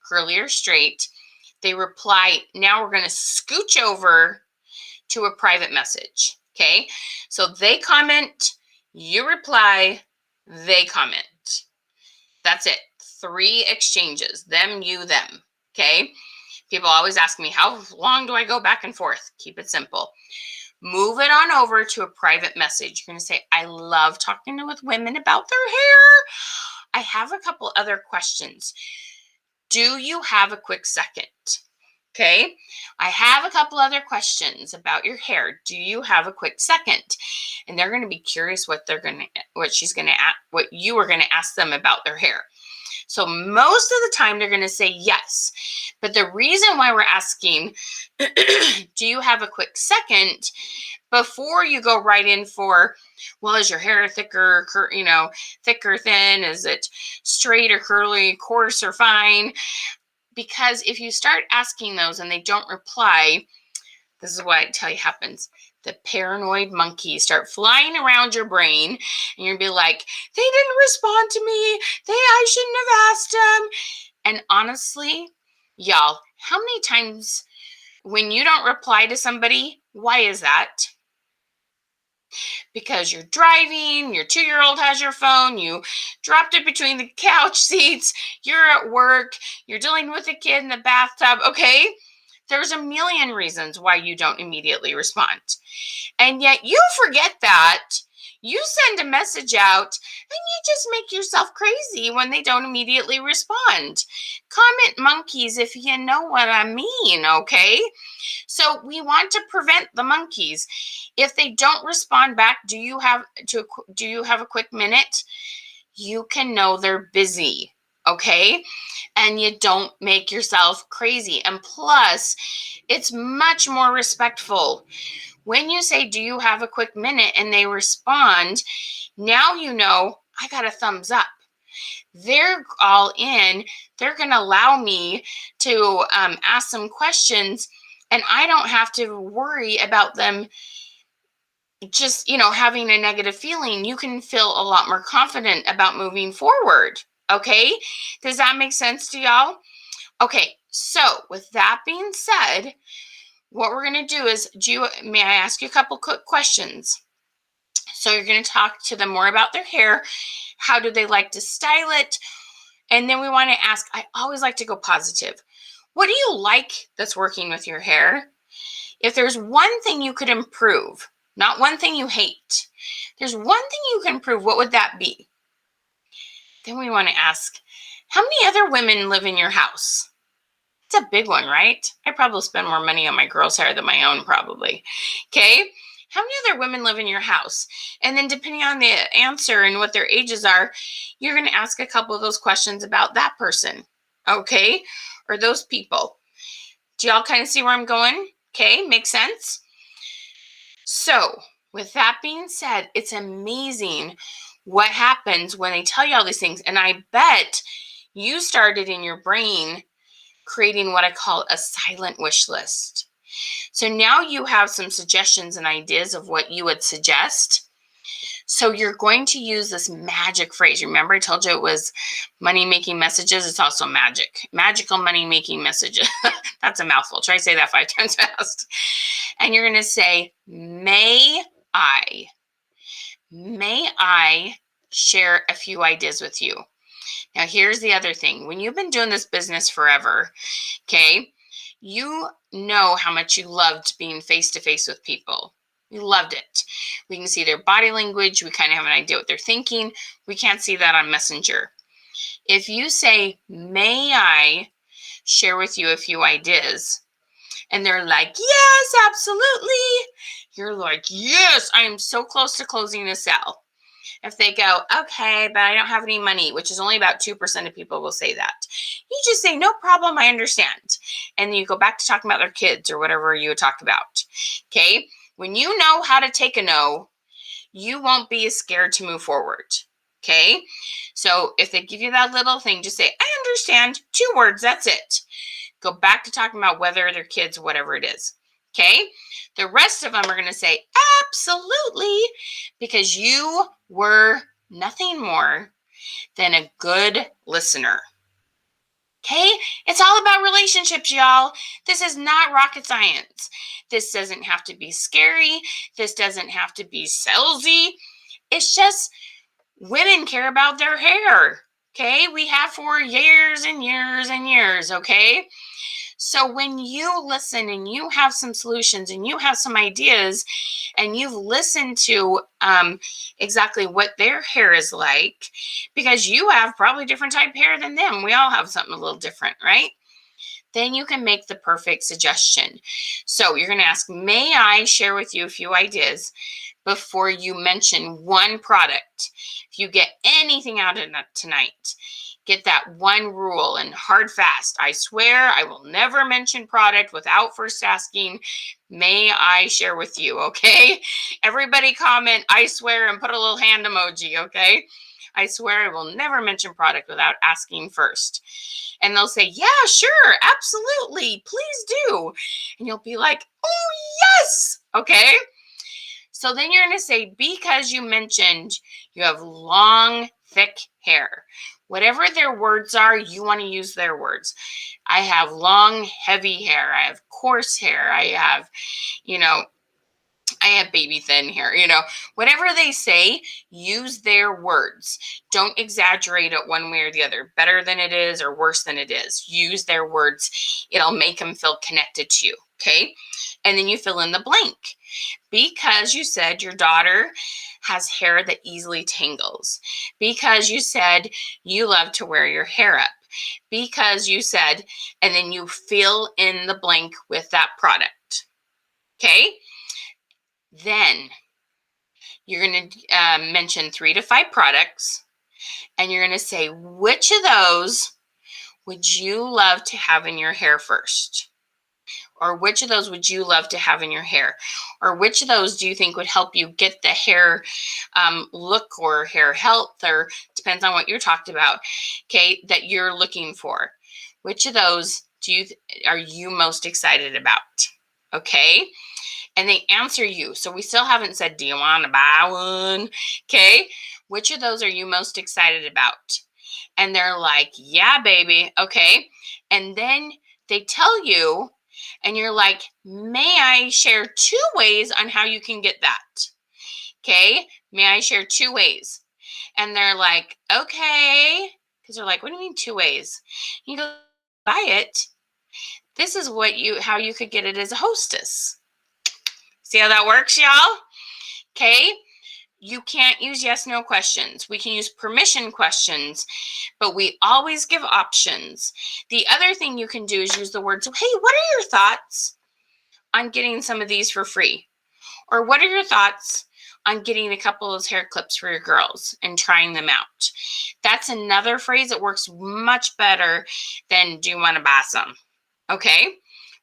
curly or straight? They reply, now we're going to scooch over to a private message, okay? So they comment, you reply, they comment. That's it. 3 exchanges, them, you, them, okay? People always ask me, how long do I go back and forth? Keep it simple. Move it on over to a private message. You're going to say, I love talking with women about their hair. I have a couple other questions. Do you have a quick second? Okay, I have a couple other questions about your hair. Do you have a quick second? And they're going to be curious what you are going to ask them about their hair. So most of the time they're going to say yes. But the reason why we're asking, do you have a quick second, before you go right in for, well, is your hair thicker, thick or thin? Is it straight or curly, coarse or fine? Because if you start asking those and they don't reply, this is what I tell you happens. The paranoid monkeys start flying around your brain, and you'll be like, they didn't respond to me. I shouldn't have asked them. And honestly, y'all, how many times when you don't reply to somebody, why is that? Because you're driving, your 2-year-old has your phone, you dropped it between the couch seats, you're at work, you're dealing with a kid in the bathtub, okay? There's a million reasons why you don't immediately respond. And yet you forget that. You send a message out and you just make yourself crazy when they don't immediately respond. Comment monkeys if you know what I mean, okay? So we want to prevent the monkeys. If they don't respond back, do you have a quick minute? You can know they're busy, okay? And you don't make yourself crazy. And plus, it's much more respectful. When you say, do you have a quick minute, and they respond, now you know I got a thumbs up. They're all in. They're going to allow me to ask some questions, and I don't have to worry about them just, having a negative feeling. You can feel a lot more confident about moving forward. Okay? Does that make sense to y'all? Okay, So with that being said, what we're going to do is, may I ask you a couple quick questions? So you're going to talk to them more about their hair. How do they like to style it? And then we want to ask, I always like to go positive. What do you like that's working with your hair? If there's one thing you could improve, not one thing you hate, there's one thing you can improve, what would that be? Then we want to ask, how many other women live in your house? It's a big one, right? I probably spend more money on my girl's hair than my own, probably. Okay. How many other women live in your house? And then depending on the answer and what their ages are, you're going to ask a couple of those questions about that person. Okay. Or those people. Do y'all kind of see where I'm going? Okay. Makes sense? So with that being said, it's amazing what happens when they tell you all these things. And I bet you started in your brain creating what I call a silent wish list. So now you have some suggestions and ideas of what you would suggest. So you're going to use this magic phrase. Remember I told you it was money-making messages? It's also magic. Magical money-making messages. That's a mouthful. Try to say that 5 times fast. And you're going to say, may I share a few ideas with you? Now, here's the other thing. When you've been doing this business forever, okay, you know how much you loved being face-to-face with people. You loved it. We can see their body language. We kind of have an idea what they're thinking. We can't see that on Messenger. If you say, may I share with you a few ideas? And they're like, yes, absolutely. You're like, yes, I am so close to closing a sale. If they go, okay, but I don't have any money, which is only about 2% of people will say that. You just say, no problem, I understand. And then you go back to talking about their kids or whatever you talk about. Okay? When you know how to take a no, you won't be as scared to move forward. Okay? So if they give you that little thing, just say, I understand. 2 words, that's it. Go back to talking about whether their kids, whatever it is. Okay? The rest of them are going to say, absolutely, because you were nothing more than a good listener. Okay? It's all about relationships, y'all. This is not rocket science. This doesn't have to be scary. This doesn't have to be salesy. It's just women care about their hair. Okay? We have for years and years and years. Okay? So when you listen and you have some solutions and you have some ideas and you've listened to exactly what their hair is like, because you have probably different type hair than them. We all have something a little different, right? Then you can make the perfect suggestion. So you're going to ask, may I share with you a few ideas before you mention one product? If you get anything out of that tonight, get that one rule and hard fast. I swear I will never mention product without first asking, may I share with you, okay? Everybody comment, I swear, and put a little hand emoji, okay? I swear I will never mention product without asking first. And they'll say, yeah, sure, absolutely, please do. And you'll be like, oh, yes, okay? So then you're going to say, because you mentioned you have long, thick hair. Whatever their words are, you want to use their words. I have long, heavy hair. I have coarse hair. I have, I have baby thin hair. Whatever they say, use their words. Don't exaggerate it one way or the other. Better than it is or worse than it is. Use their words. It'll make them feel connected to you. Okay. And then you fill in the blank. Because you said your daughter has hair that easily tangles. Because you said you love to wear your hair up. Because you said, and then you fill in the blank with that product. Okay? Then you're going to mention 3 to 5 products. And you're going to say, which of those would you love to have in your hair first? Or which of those would you love to have in your hair? Or which of those do you think would help you get the hair look or hair health, or depends on what you talked about, okay, that you're looking for? Which of those are you most excited about? Okay? And they answer you. So we still haven't said, do you want to buy one? Okay? Which of those are you most excited about? And they're like, yeah, baby. Okay? And then They tell you, and you're like, may I share 2 ways on how you can get that? Okay, may I share 2 ways? And they're like, okay. Because they're like, what do you mean 2 ways? You go, buy it. This is how you could get it as a hostess. See how that works, y'all? Okay. You can't use yes, no questions. We can use permission questions, but we always give options. The other thing you can do is use the words, hey, what are your thoughts on getting some of these for free? Or what are your thoughts on getting a couple of those hair clips for your girls and trying them out? That's another phrase that works much better than do you want to buy some? Okay.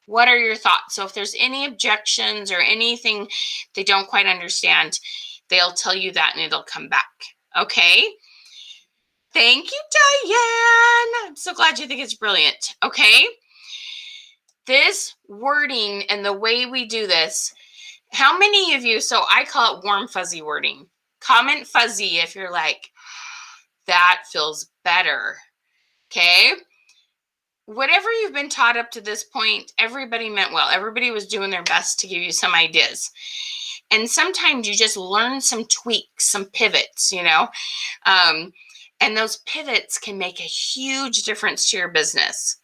What are your thoughts? So if there's any objections or anything they don't quite understand, they'll tell you that and it'll come back. Okay. Thank you, Diane. I'm so glad you think it's brilliant. Okay. This wording and the way we do this, how many of you, so I call it warm fuzzy wording. Comment fuzzy if you're like, that feels better. Okay. Whatever you've been taught up to this point, everybody meant well. Everybody was doing their best to give you some ideas. And sometimes you just learn some tweaks, some pivots, and those pivots can make a huge difference to your business.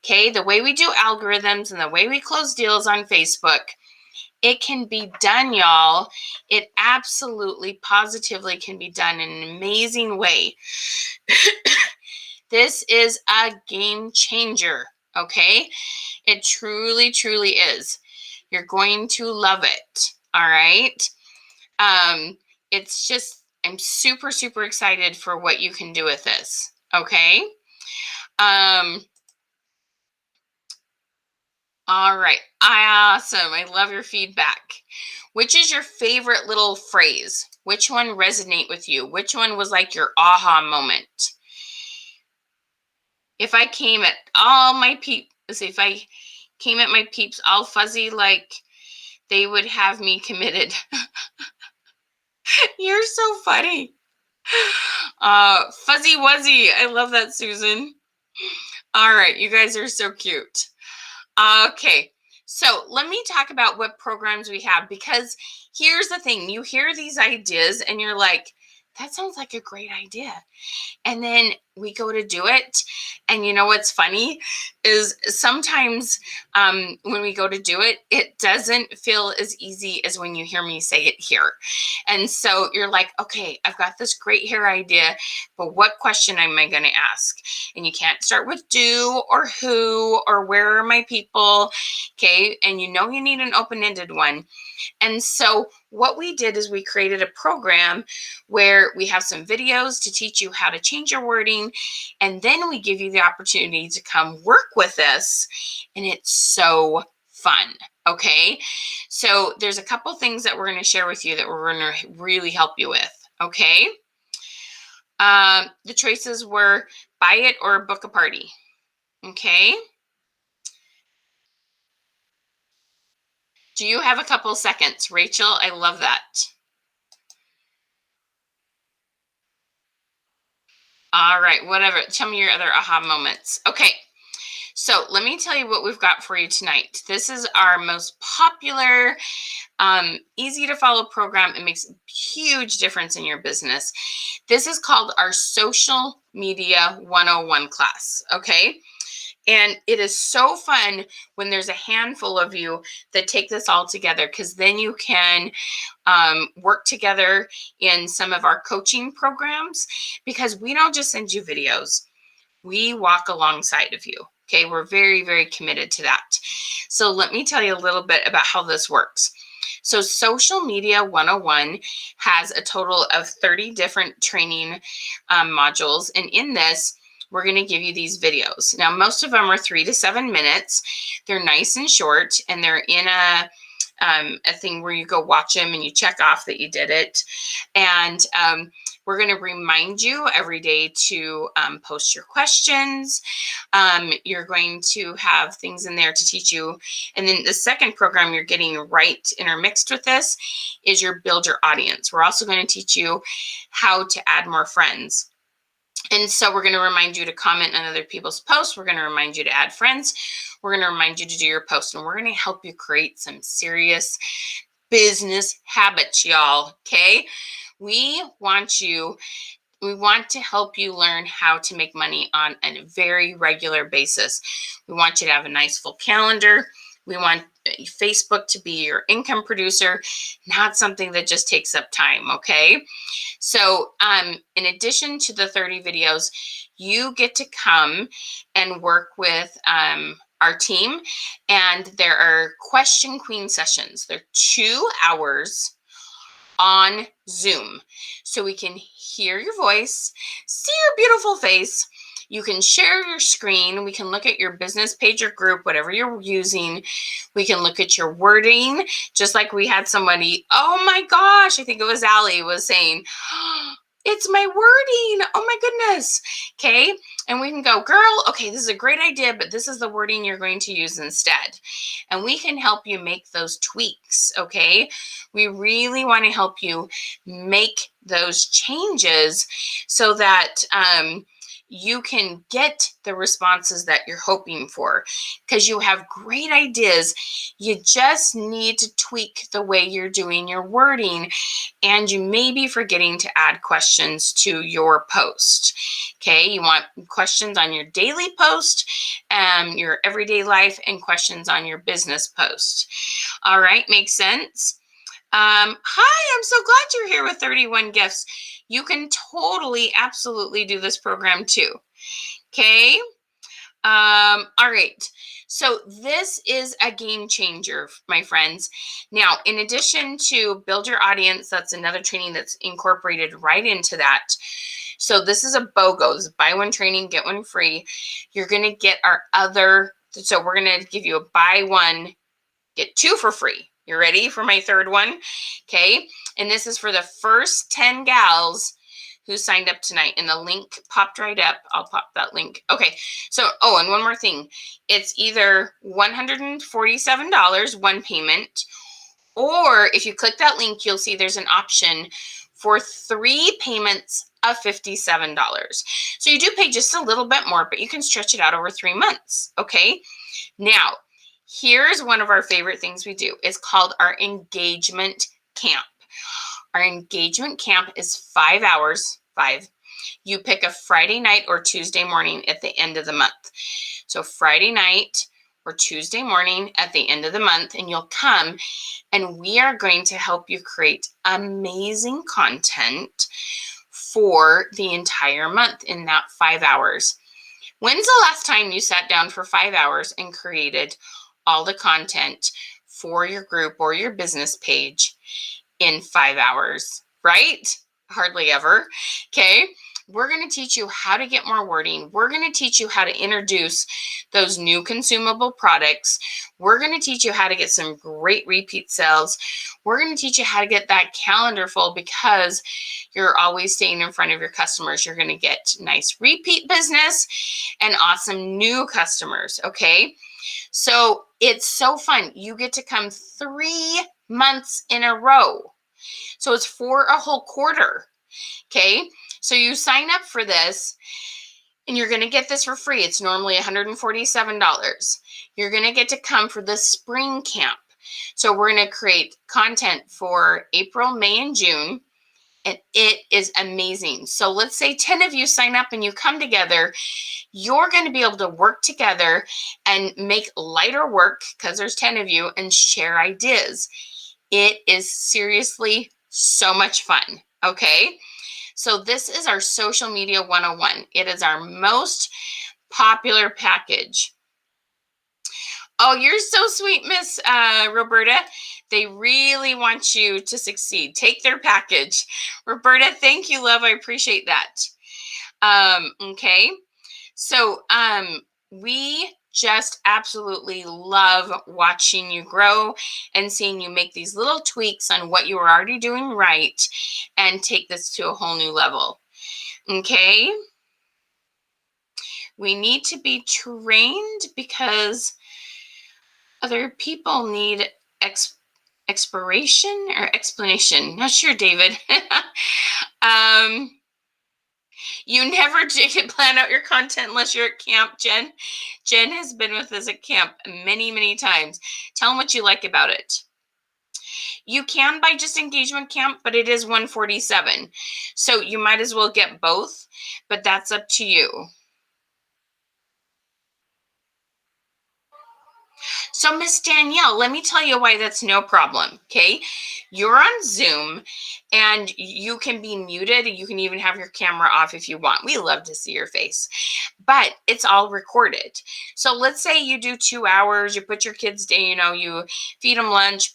Okay, the way we do algorithms and the way we close deals on Facebook, it can be done, y'all. It absolutely, positively can be done in an amazing way. This is a game changer, okay? It truly, truly is. You're going to love it, all right? It's just, I'm super, super excited for what you can do with this, okay? All right, awesome. I love your feedback. Which is your favorite little phrase? Which one resonate with you? Which one was like your aha moment? If I came at all my peeps, if I came at my peeps all fuzzy, like they would have me committed. You're so funny. Fuzzy Wuzzy. I love that, Susan. All right, you guys are so cute. Okay, so let me talk about what programs we have, because here's the thing. You hear these ideas and you're like, that sounds like a great idea. And then we go to do it. And you know what's funny is sometimes when we go to do it, it doesn't feel as easy as when you hear me say it here. And so you're like, okay, I've got this great hair idea, but what question am I going to ask? And you can't start with do or who or where are my people. Okay. And you know you need an open-ended one. And so what we did is we created a program where we have some videos to teach you how to change your wording. And then we give you the opportunity to come work with us. And it's so fun. Okay. So there's a couple things that we're going to share with you that we're going to really help you with. Okay. The choices were buy it or book a party. Okay. Do you have a couple seconds, Rachel? I love that. All right, whatever. Tell me your other aha moments. Okay, so let me tell you what we've got for you tonight. This is our most popular, easy to follow program. It makes a huge difference in your business. This is called our Social Media 101 class, okay? And it is so fun when there's a handful of you that take this all together, because then you can work together in some of our coaching programs, because we don't just send you videos. We walk alongside of you. Okay, we're very, very committed to that. So let me tell you a little bit about how this works. So Social Media 101 has a total of 30 different training modules. And in this, we're going to give you these videos. Now, most of them are 3 to 7 minutes. They're nice and short, and they're in a thing where you go watch them and you check off that you did it. And we're going to remind you every day to post your questions. You're going to have things in there to teach you. And then the second program you're getting right intermixed with this is your build your audience. We're also going to teach you how to add more friends. And so we're going to remind you to comment on other people's posts. We're going to remind you to add friends. We're going to remind you to do your post. And we're going to help you create some serious business habits, y'all. Okay? We want to help you learn how to make money on a very regular basis. We want you to have a nice full calendar. We want Facebook to be your income producer, not something that just takes up time, okay? So in addition to the 30 videos, you get to come and work with our team, and there are Question Queen sessions. They're 2 hours on Zoom. So we can hear your voice, see your beautiful face. You can share your screen. We can look at your business page or group, whatever you're using. We can look at your wording, just like we had somebody, oh my gosh, I think it was Allie, was saying, oh, it's my wording. Oh my goodness. Okay. And we can go, girl, okay, this is a great idea, but this is the wording you're going to use instead. And we can help you make those tweaks. Okay. We really want to help you make those changes so that you can get the responses that you're hoping for, because you have great ideas. You just need to tweak the way you're doing your wording, and you may be forgetting to add questions to your post. Okay, you want questions on your daily post, your everyday life, and questions on your business post. All right, makes sense? Hi, I'm so glad you're here with 31 gifts. You can totally, absolutely do this program too. Okay. All right. So this is a game changer, my friends. Now, in addition to build your audience, that's another training that's incorporated right into that. So this is a BOGO. This is buy one training, get one free. You're going to get our other, so we're going to give you a buy one, get two for free. You ready for my third one? Okay. And this is for the first 10 gals who signed up tonight. And the link popped right up. I'll pop that link. Okay. So, oh, and one more thing. It's either $147, one payment, or if you click that link, you'll see there's an option for 3 payments of $57. So you do pay just a little bit more, but you can stretch it out over 3 months. Okay. Now, here's one of our favorite things we do. It's called our engagement camp. Our engagement camp is 5 hours, 5. You pick a Friday night or Tuesday morning at the end of the month. So Friday night or Tuesday morning at the end of the month, and you'll come, and we are going to help you create amazing content for the entire month in that 5 hours. When's the last time you sat down for 5 hours and created all the content for your group or your business page in 5 hours, right? Hardly ever. Okay. We're going to teach you how to get more wording. We're going to teach you how to introduce those new consumable products. We're going to teach you how to get some great repeat sales. We're going to teach you how to get that calendar full, because you're always staying in front of your customers. You're going to get nice repeat business and awesome new customers. Okay. So it's so fun. You get to come 3 months in a row. So it's for a whole quarter. Okay. So you sign up for this and you're going to get this for free. It's normally $147. You're going to get to come for the spring camp. So we're going to create content for April, May, and June. And it is amazing. So let's say 10 of you sign up and you come together. You're going to be able to work together and make lighter work, because there's 10 of you, and share ideas. It is seriously so much fun. Okay. So this is our social media 101. It is our most popular package. Oh, you're so sweet, Miss Roberta. They really want you to succeed. Take their package. Roberta, thank you, love. I appreciate that. Okay. So we just absolutely love watching you grow and seeing you make these little tweaks on what you were already doing right and take this to a whole new level. Okay. We need to be trained because other people need expiration or explanation. Not sure, David. You never plan out your content unless you're at camp, Jen. Jen has been with us at camp many, many times. Tell them what you like about it. You can buy just engagement camp, but it is $147. So you might as well get both, but that's up to you. So, Miss Danielle, let me tell you why that's no problem. Okay. You're on Zoom and you can be muted. You can even have your camera off if you want. We love to see your face, but it's all recorded. So, let's say you do 2 hours, you put your kids down, you feed them lunch,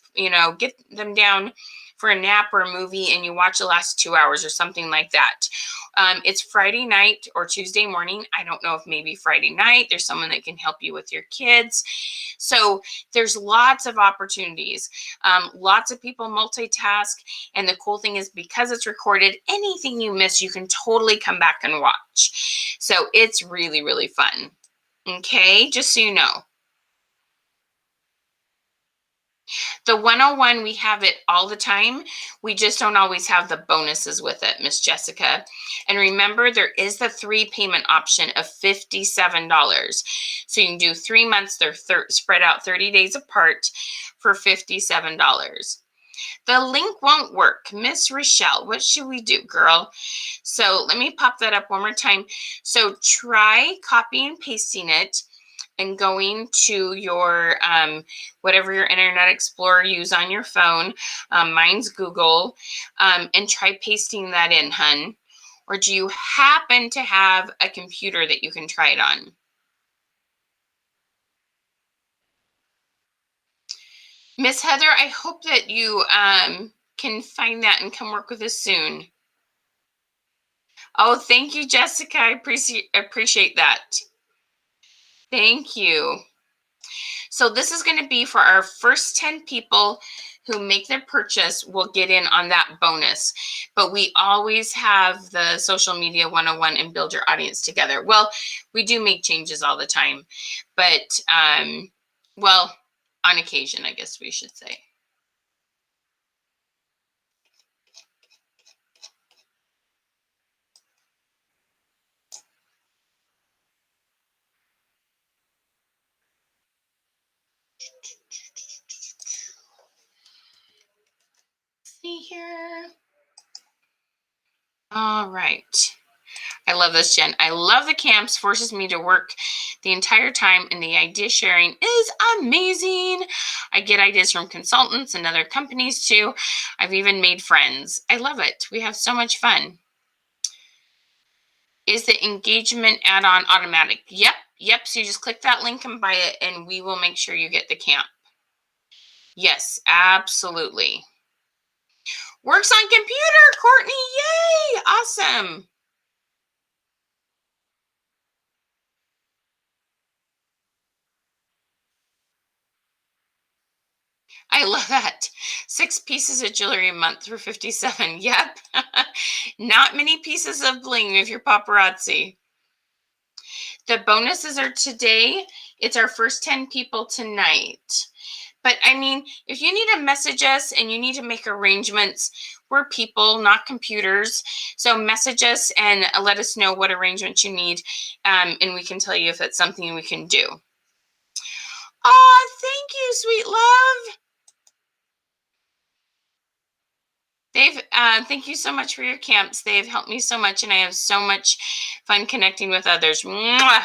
get them down for a nap or a movie, and you watch the last 2 hours or something like that. It's Friday night or Tuesday morning. I don't know if maybe Friday night there's someone that can help you with your kids. So there's lots of opportunities. Lots of people multitask. And the cool thing is because it's recorded, anything you miss, you can totally come back and watch. So it's really, really fun. Okay, just so you know. The 101, we have it all the time. We just don't always have the bonuses with it, Miss Jessica. And remember, there is the 3 payment option of $57. So you can do 3 months. They're spread out 30 days apart for $57. The link won't work. Miss Rochelle, what should we do, girl? So let me pop that up one more time. So try copy and pasting it and going to your whatever your Internet Explorer use on your phone. Mine's Google, and try pasting that in, hun. Or do you happen to have a computer that you can try it on? Miss Heather, I hope that you can find that and come work with us soon. Oh, thank you, Jessica. I appreciate that. Thank you. So this is going to be for our first 10 people who make their purchase will get in on that bonus. But we always have the social media 101 and build your audience together. Well, we do make changes all the time, but well, on occasion, I guess we should say. See here. All right. I love this, Jen. I love the camps. Forces me to work the entire time, and the idea sharing is amazing. I get ideas from consultants and other companies too. I've even made friends. I love it. We have so much fun. Is the engagement add-on automatic? Yep. Yep. So you just click that link and buy it, and we will make sure you get the camp. Yes, absolutely. Works on computer, Courtney. Yay. Awesome. I love that. 6 pieces of jewelry a month for 57. Yep. Not many pieces of bling if you're paparazzi. The bonuses are today. It's our first 10 people tonight. But I mean, if you need to message us and you need to make arrangements, we're people, not computers. So message us and let us know what arrangements you need, and we can tell you if it's something we can do. Oh, thank you, sweet love. Thank you so much for your camps. They've helped me so much, and I have so much fun connecting with others. Mwah!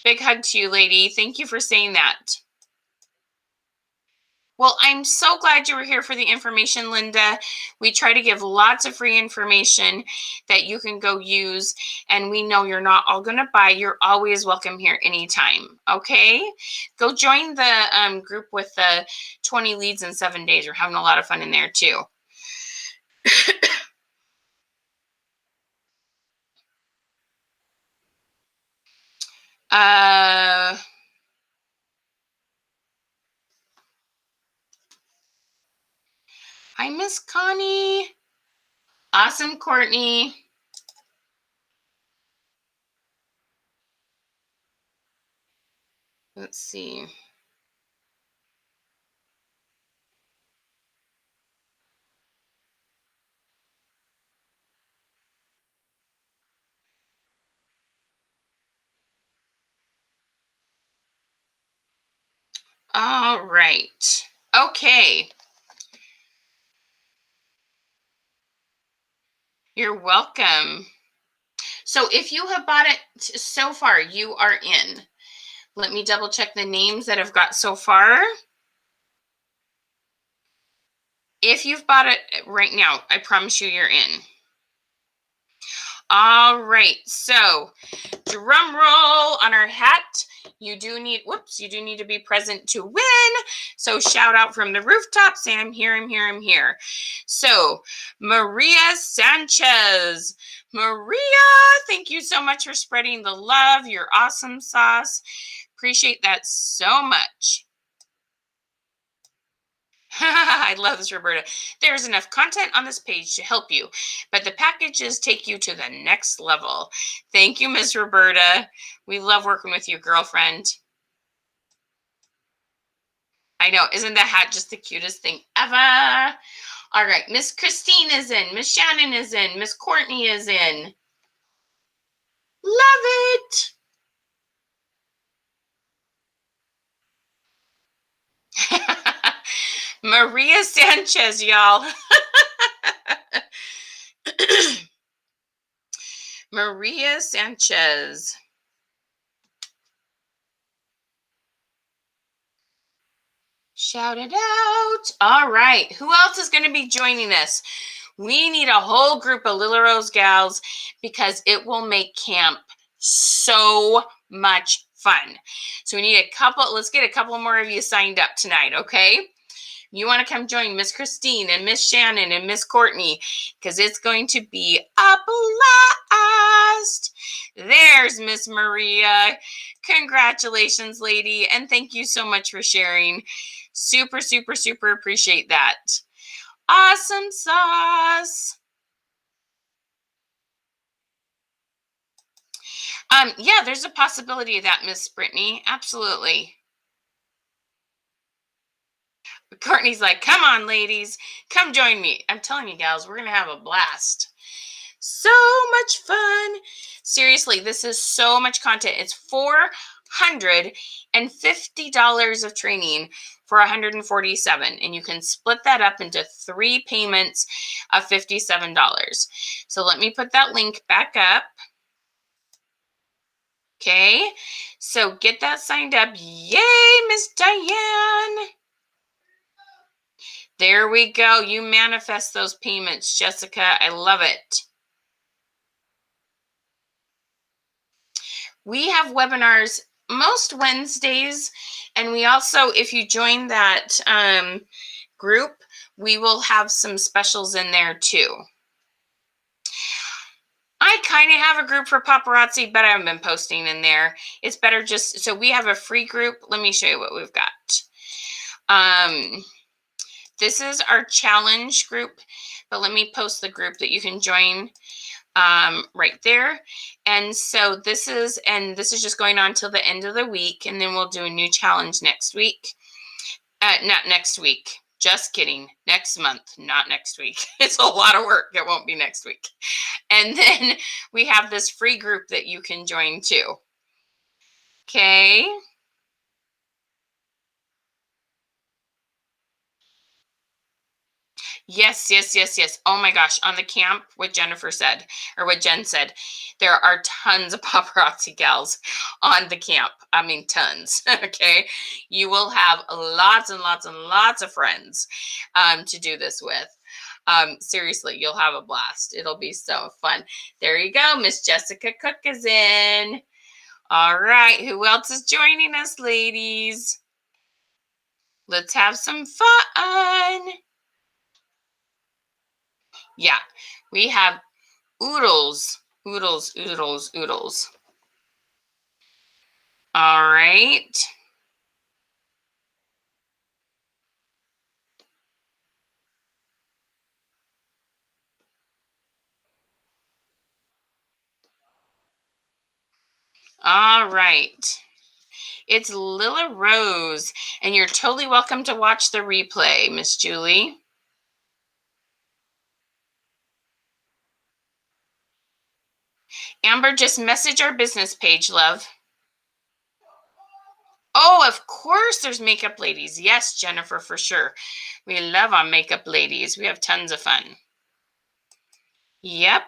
Big hug to you, lady. Thank you for saying that. Well, I'm so glad you were here for the information, Linda. We try to give lots of free information that you can go use, and we know you're not all going to buy. You're always welcome here anytime, okay? Go join the group with the 20 leads in 7 days. We're having a lot of fun in there, too. Hi, Miss Connie. Awesome, Courtney. Let's see. All right. Okay. You're welcome. So if you have bought it so far, you are in. Let me double check the names that I've got so far. If you've bought it right now, I promise you you're in. All right. So drum roll on our hat. You do need to be present to win. So shout out from the rooftop, say I'm here, I'm here, I'm here. So Maria Sanchez. Maria, thank you so much for spreading the love. You're awesome sauce. Appreciate that so much. I love this, Roberta. There's enough content on this page to help you, but the packages take you to the next level. Thank you, Miss Roberta. We love working with you, girlfriend. I know. Isn't that hat just the cutest thing ever? All right. Miss Christine is in. Miss Shannon is in. Miss Courtney is in. Love it. Maria Sanchez, y'all. Maria Sanchez. Shout it out. All right. Who else is going to be joining us? We need a whole group of Lilla Rose gals because it will make camp so much fun. So we need a couple. Let's get a couple more of you signed up tonight, okay? You want to come join Miss Christine and Miss Shannon and Miss Courtney because it's going to be a blast. There's Miss Maria. Congratulations, lady. And thank you so much for sharing. Super, super, super appreciate that. Awesome sauce. Yeah, there's a possibility of that, Miss Brittany. Absolutely. Courtney's like, come on, ladies. Come join me. I'm telling you, gals, we're going to have a blast. So much fun. Seriously, this is so much content. It's $450 of training for $147, and you can split that up into 3 payments of $57. So let me put that link back up. Okay, so get that signed up. Yay, Miss Diane. There we go. You manifest those payments, Jessica. I love it. We have webinars most Wednesdays, and we also, if you join that group, we will have some specials in there too. I kind of have a group for paparazzi, but I haven't been posting in there. It's better just, so we have a free group. Let me show you what we've got. This is our challenge group, but let me post the group that you can join right there. And so this is just going on till the end of the week, and then we'll do a new challenge next week. Not next week. Just kidding. Next month, not next week. It's a lot of work. It won't be next week. And then we have this free group that you can join too. Okay. Yes, yes, yes, yes. Oh my gosh. On the camp, what Jennifer said, or what Jen said, there are tons of paparazzi gals on the camp. I mean, tons. Okay. You will have lots and lots and lots of friends to do this with. Seriously, you'll have a blast. It'll be so fun. There you go. Miss Jessica Cook is in. All right. Who else is joining us, ladies? Let's have some fun. Yeah, we have oodles, oodles, oodles, oodles. All right. All right. It's Lilla Rose, and you're totally welcome to watch the replay, Miss Julie. Amber, just message our business page, love. Oh, of course there's makeup ladies. Yes, Jennifer, for sure. We love our makeup ladies. We have tons of fun. Yep.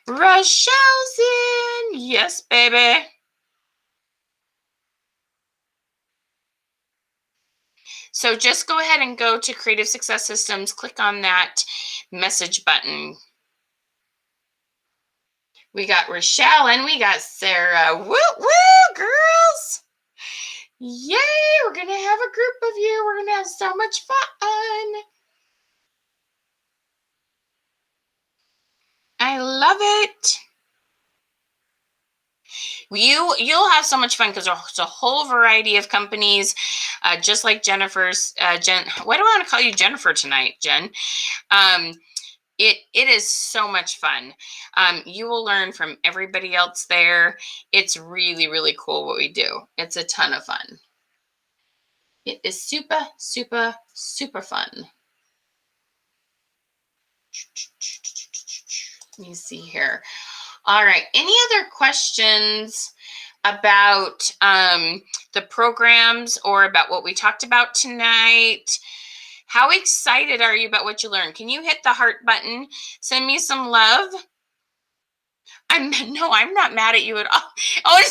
Rochelle's in. Yes, baby. So just go ahead and go to Creative Success Systems, click on that message button. We got Rochelle and we got Sarah. Woo, woo, girls. Yay, we're going to have a group of you. We're going to have so much fun. I love it. You'll have so much fun because there's a whole variety of companies, just like Jennifer's. Jen, why do I want to call you Jennifer tonight, Jen? It is so much fun. You will learn from everybody else there. It's really, really cool what we do. It's a ton of fun. It is super, super, super fun. Let me see here. All right. Any other questions about the programs or about what we talked about tonight? How excited are you about what you learned? Can you hit the heart button? Send me some love. I'm not mad at you at all. Oh,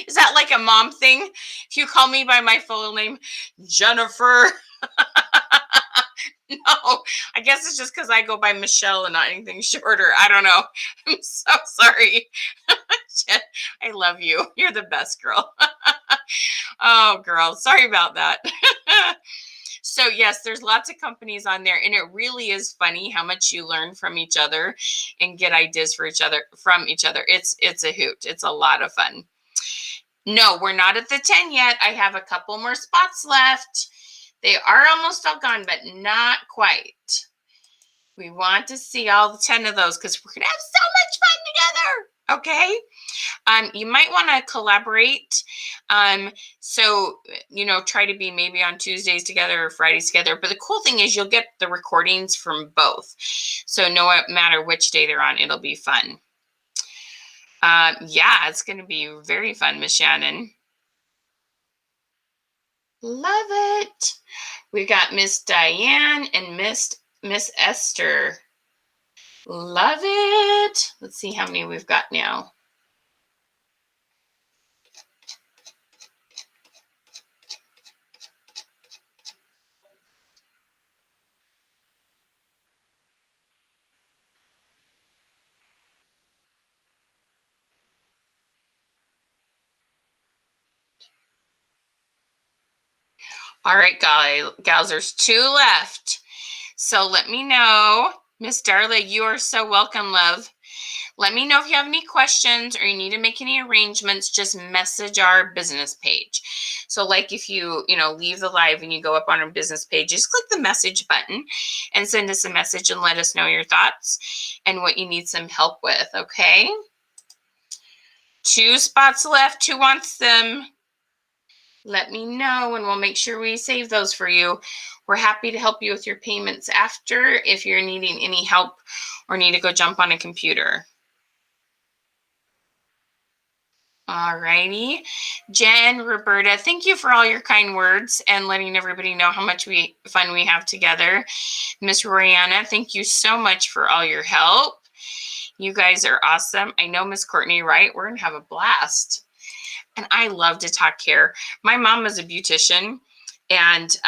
is that like a mom thing? If you call me by my full name, Jennifer. No, I guess it's just because I go by Michelle and not anything shorter. I don't know. I'm so sorry. Jen, I love you. You're the best girl. Oh, girl. Sorry about that. So yes, there's lots of companies on there, and it really is funny how much you learn from each other and get ideas from each other. It's a hoot. It's a lot of fun. No, we're not at the 10 yet. I have a couple more spots left. They are almost all gone, but not quite. We want to see all 10 of those because we're going to have so much fun together. Okay. You might want to collaborate. So, try to be maybe on Tuesdays together or Fridays together. But the cool thing is you'll get the recordings from both. So no matter which day they're on, it'll be fun. Yeah, it's going to be very fun, Miss Shannon. Love it. We got Miss Diane and Miss Esther. Love it. Let's see how many we've got now. All right, gals, there's 2 left. So let me know. Miss Darla, you are so welcome, love. Let me know if you have any questions or you need to make any arrangements. Just message our business page. So like if you leave the live and you go up on our business page, just click the message button and send us a message and let us know your thoughts and what you need some help with, okay? 2 spots left. Who wants them? Let me know and we'll make sure we save those for you. We're happy to help you with your payments after if you're needing any help or need to go jump on a computer. All righty. Jen, Roberta, thank you for all your kind words and letting everybody know how much fun we have together. Miss Roriana, thank you so much for all your help. You guys are awesome. I know Miss Courtney, right? We're going to have a blast. And I love to talk hair. My mom was a beautician. And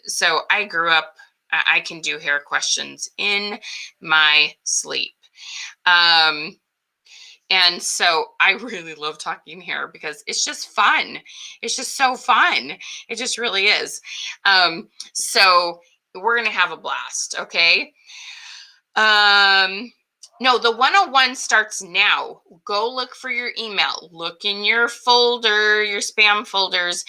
so I grew up, I can do hair questions in my sleep. And so I really love talking hair because it's just fun. It's just so fun. It just really is. So we're going to have a blast. Okay. No, the 101 starts now. Go look for your email. Look in your folder, your spam folders.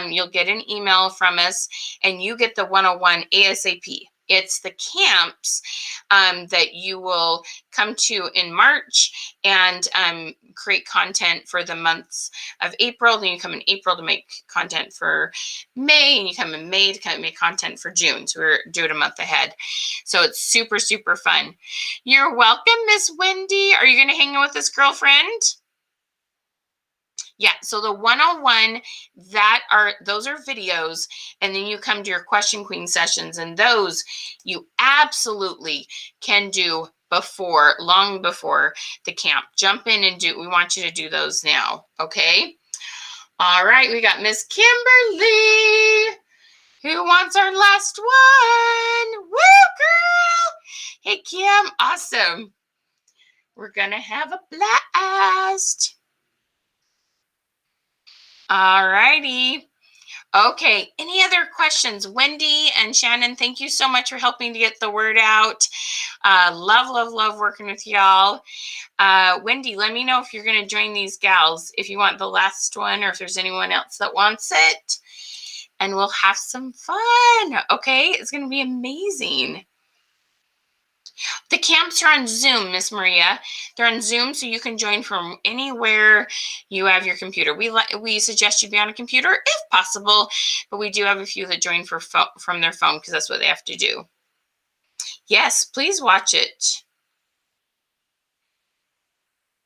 You'll get an email from us and you get the 101 ASAP. It's the camps that you will come to in March and create content for the months of April. Then you come in April to make content for May, and you come in May to make content for June. So we're doing a month ahead. So it's super, super fun. You're welcome, Miss Wendy. Are you going to hang out with this girlfriend? Yeah, so the 101, those are videos, and then you come to your Question Queen sessions, and those you absolutely can do long before the camp. Jump in and we want you to do those now, okay? All right, we got Miss Kimberly. Who wants our last one? Woo, girl! Hey, Kim, awesome. We're gonna have a blast. All righty. Okay, any other questions? Wendy and Shannon, thank you so much for helping to get the word out. Love, love, love working with y'all. Wendy, let me know if you're going to join these gals, if you want the last one or if there's anyone else that wants it. And we'll have some fun. Okay, it's going to be amazing. The camps are on Zoom, Miss Maria. They're on Zoom, so you can join from anywhere you have your computer. We suggest you be on a computer if possible, but we do have a few that join from their phone because that's what they have to do. Yes, please watch it.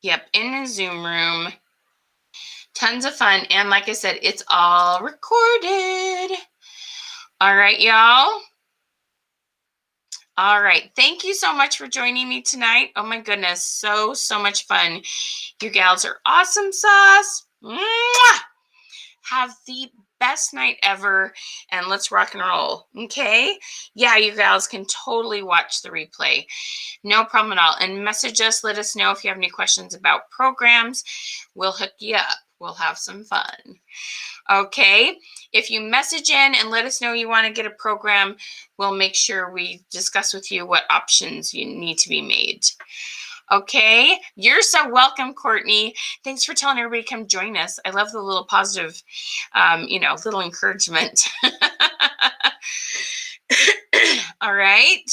Yep, in a Zoom room. Tons of fun, and like I said, it's all recorded. All right, y'all. All right. Thank you so much for joining me tonight. Oh my goodness. So much fun. You gals are awesome sauce. Mwah! Have the best night ever, and let's rock and roll. Okay? Yeah, you gals can totally watch the replay. No problem at all. And message us. Let us know if you have any questions about programs. We'll hook you up. We'll have some fun. Okay, if you message in and let us know you want to get a program, we'll make sure we discuss with you what options you need to be made. Okay, you're so welcome, Courtney. Thanks for telling everybody to come join us. I love the little positive, little encouragement. All right.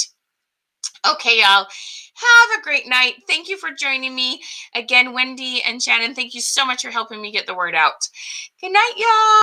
Okay, y'all. Have a great night. Thank you for joining me. Again, Wendy and Shannon, thank you so much for helping me get the word out. Good night, y'all.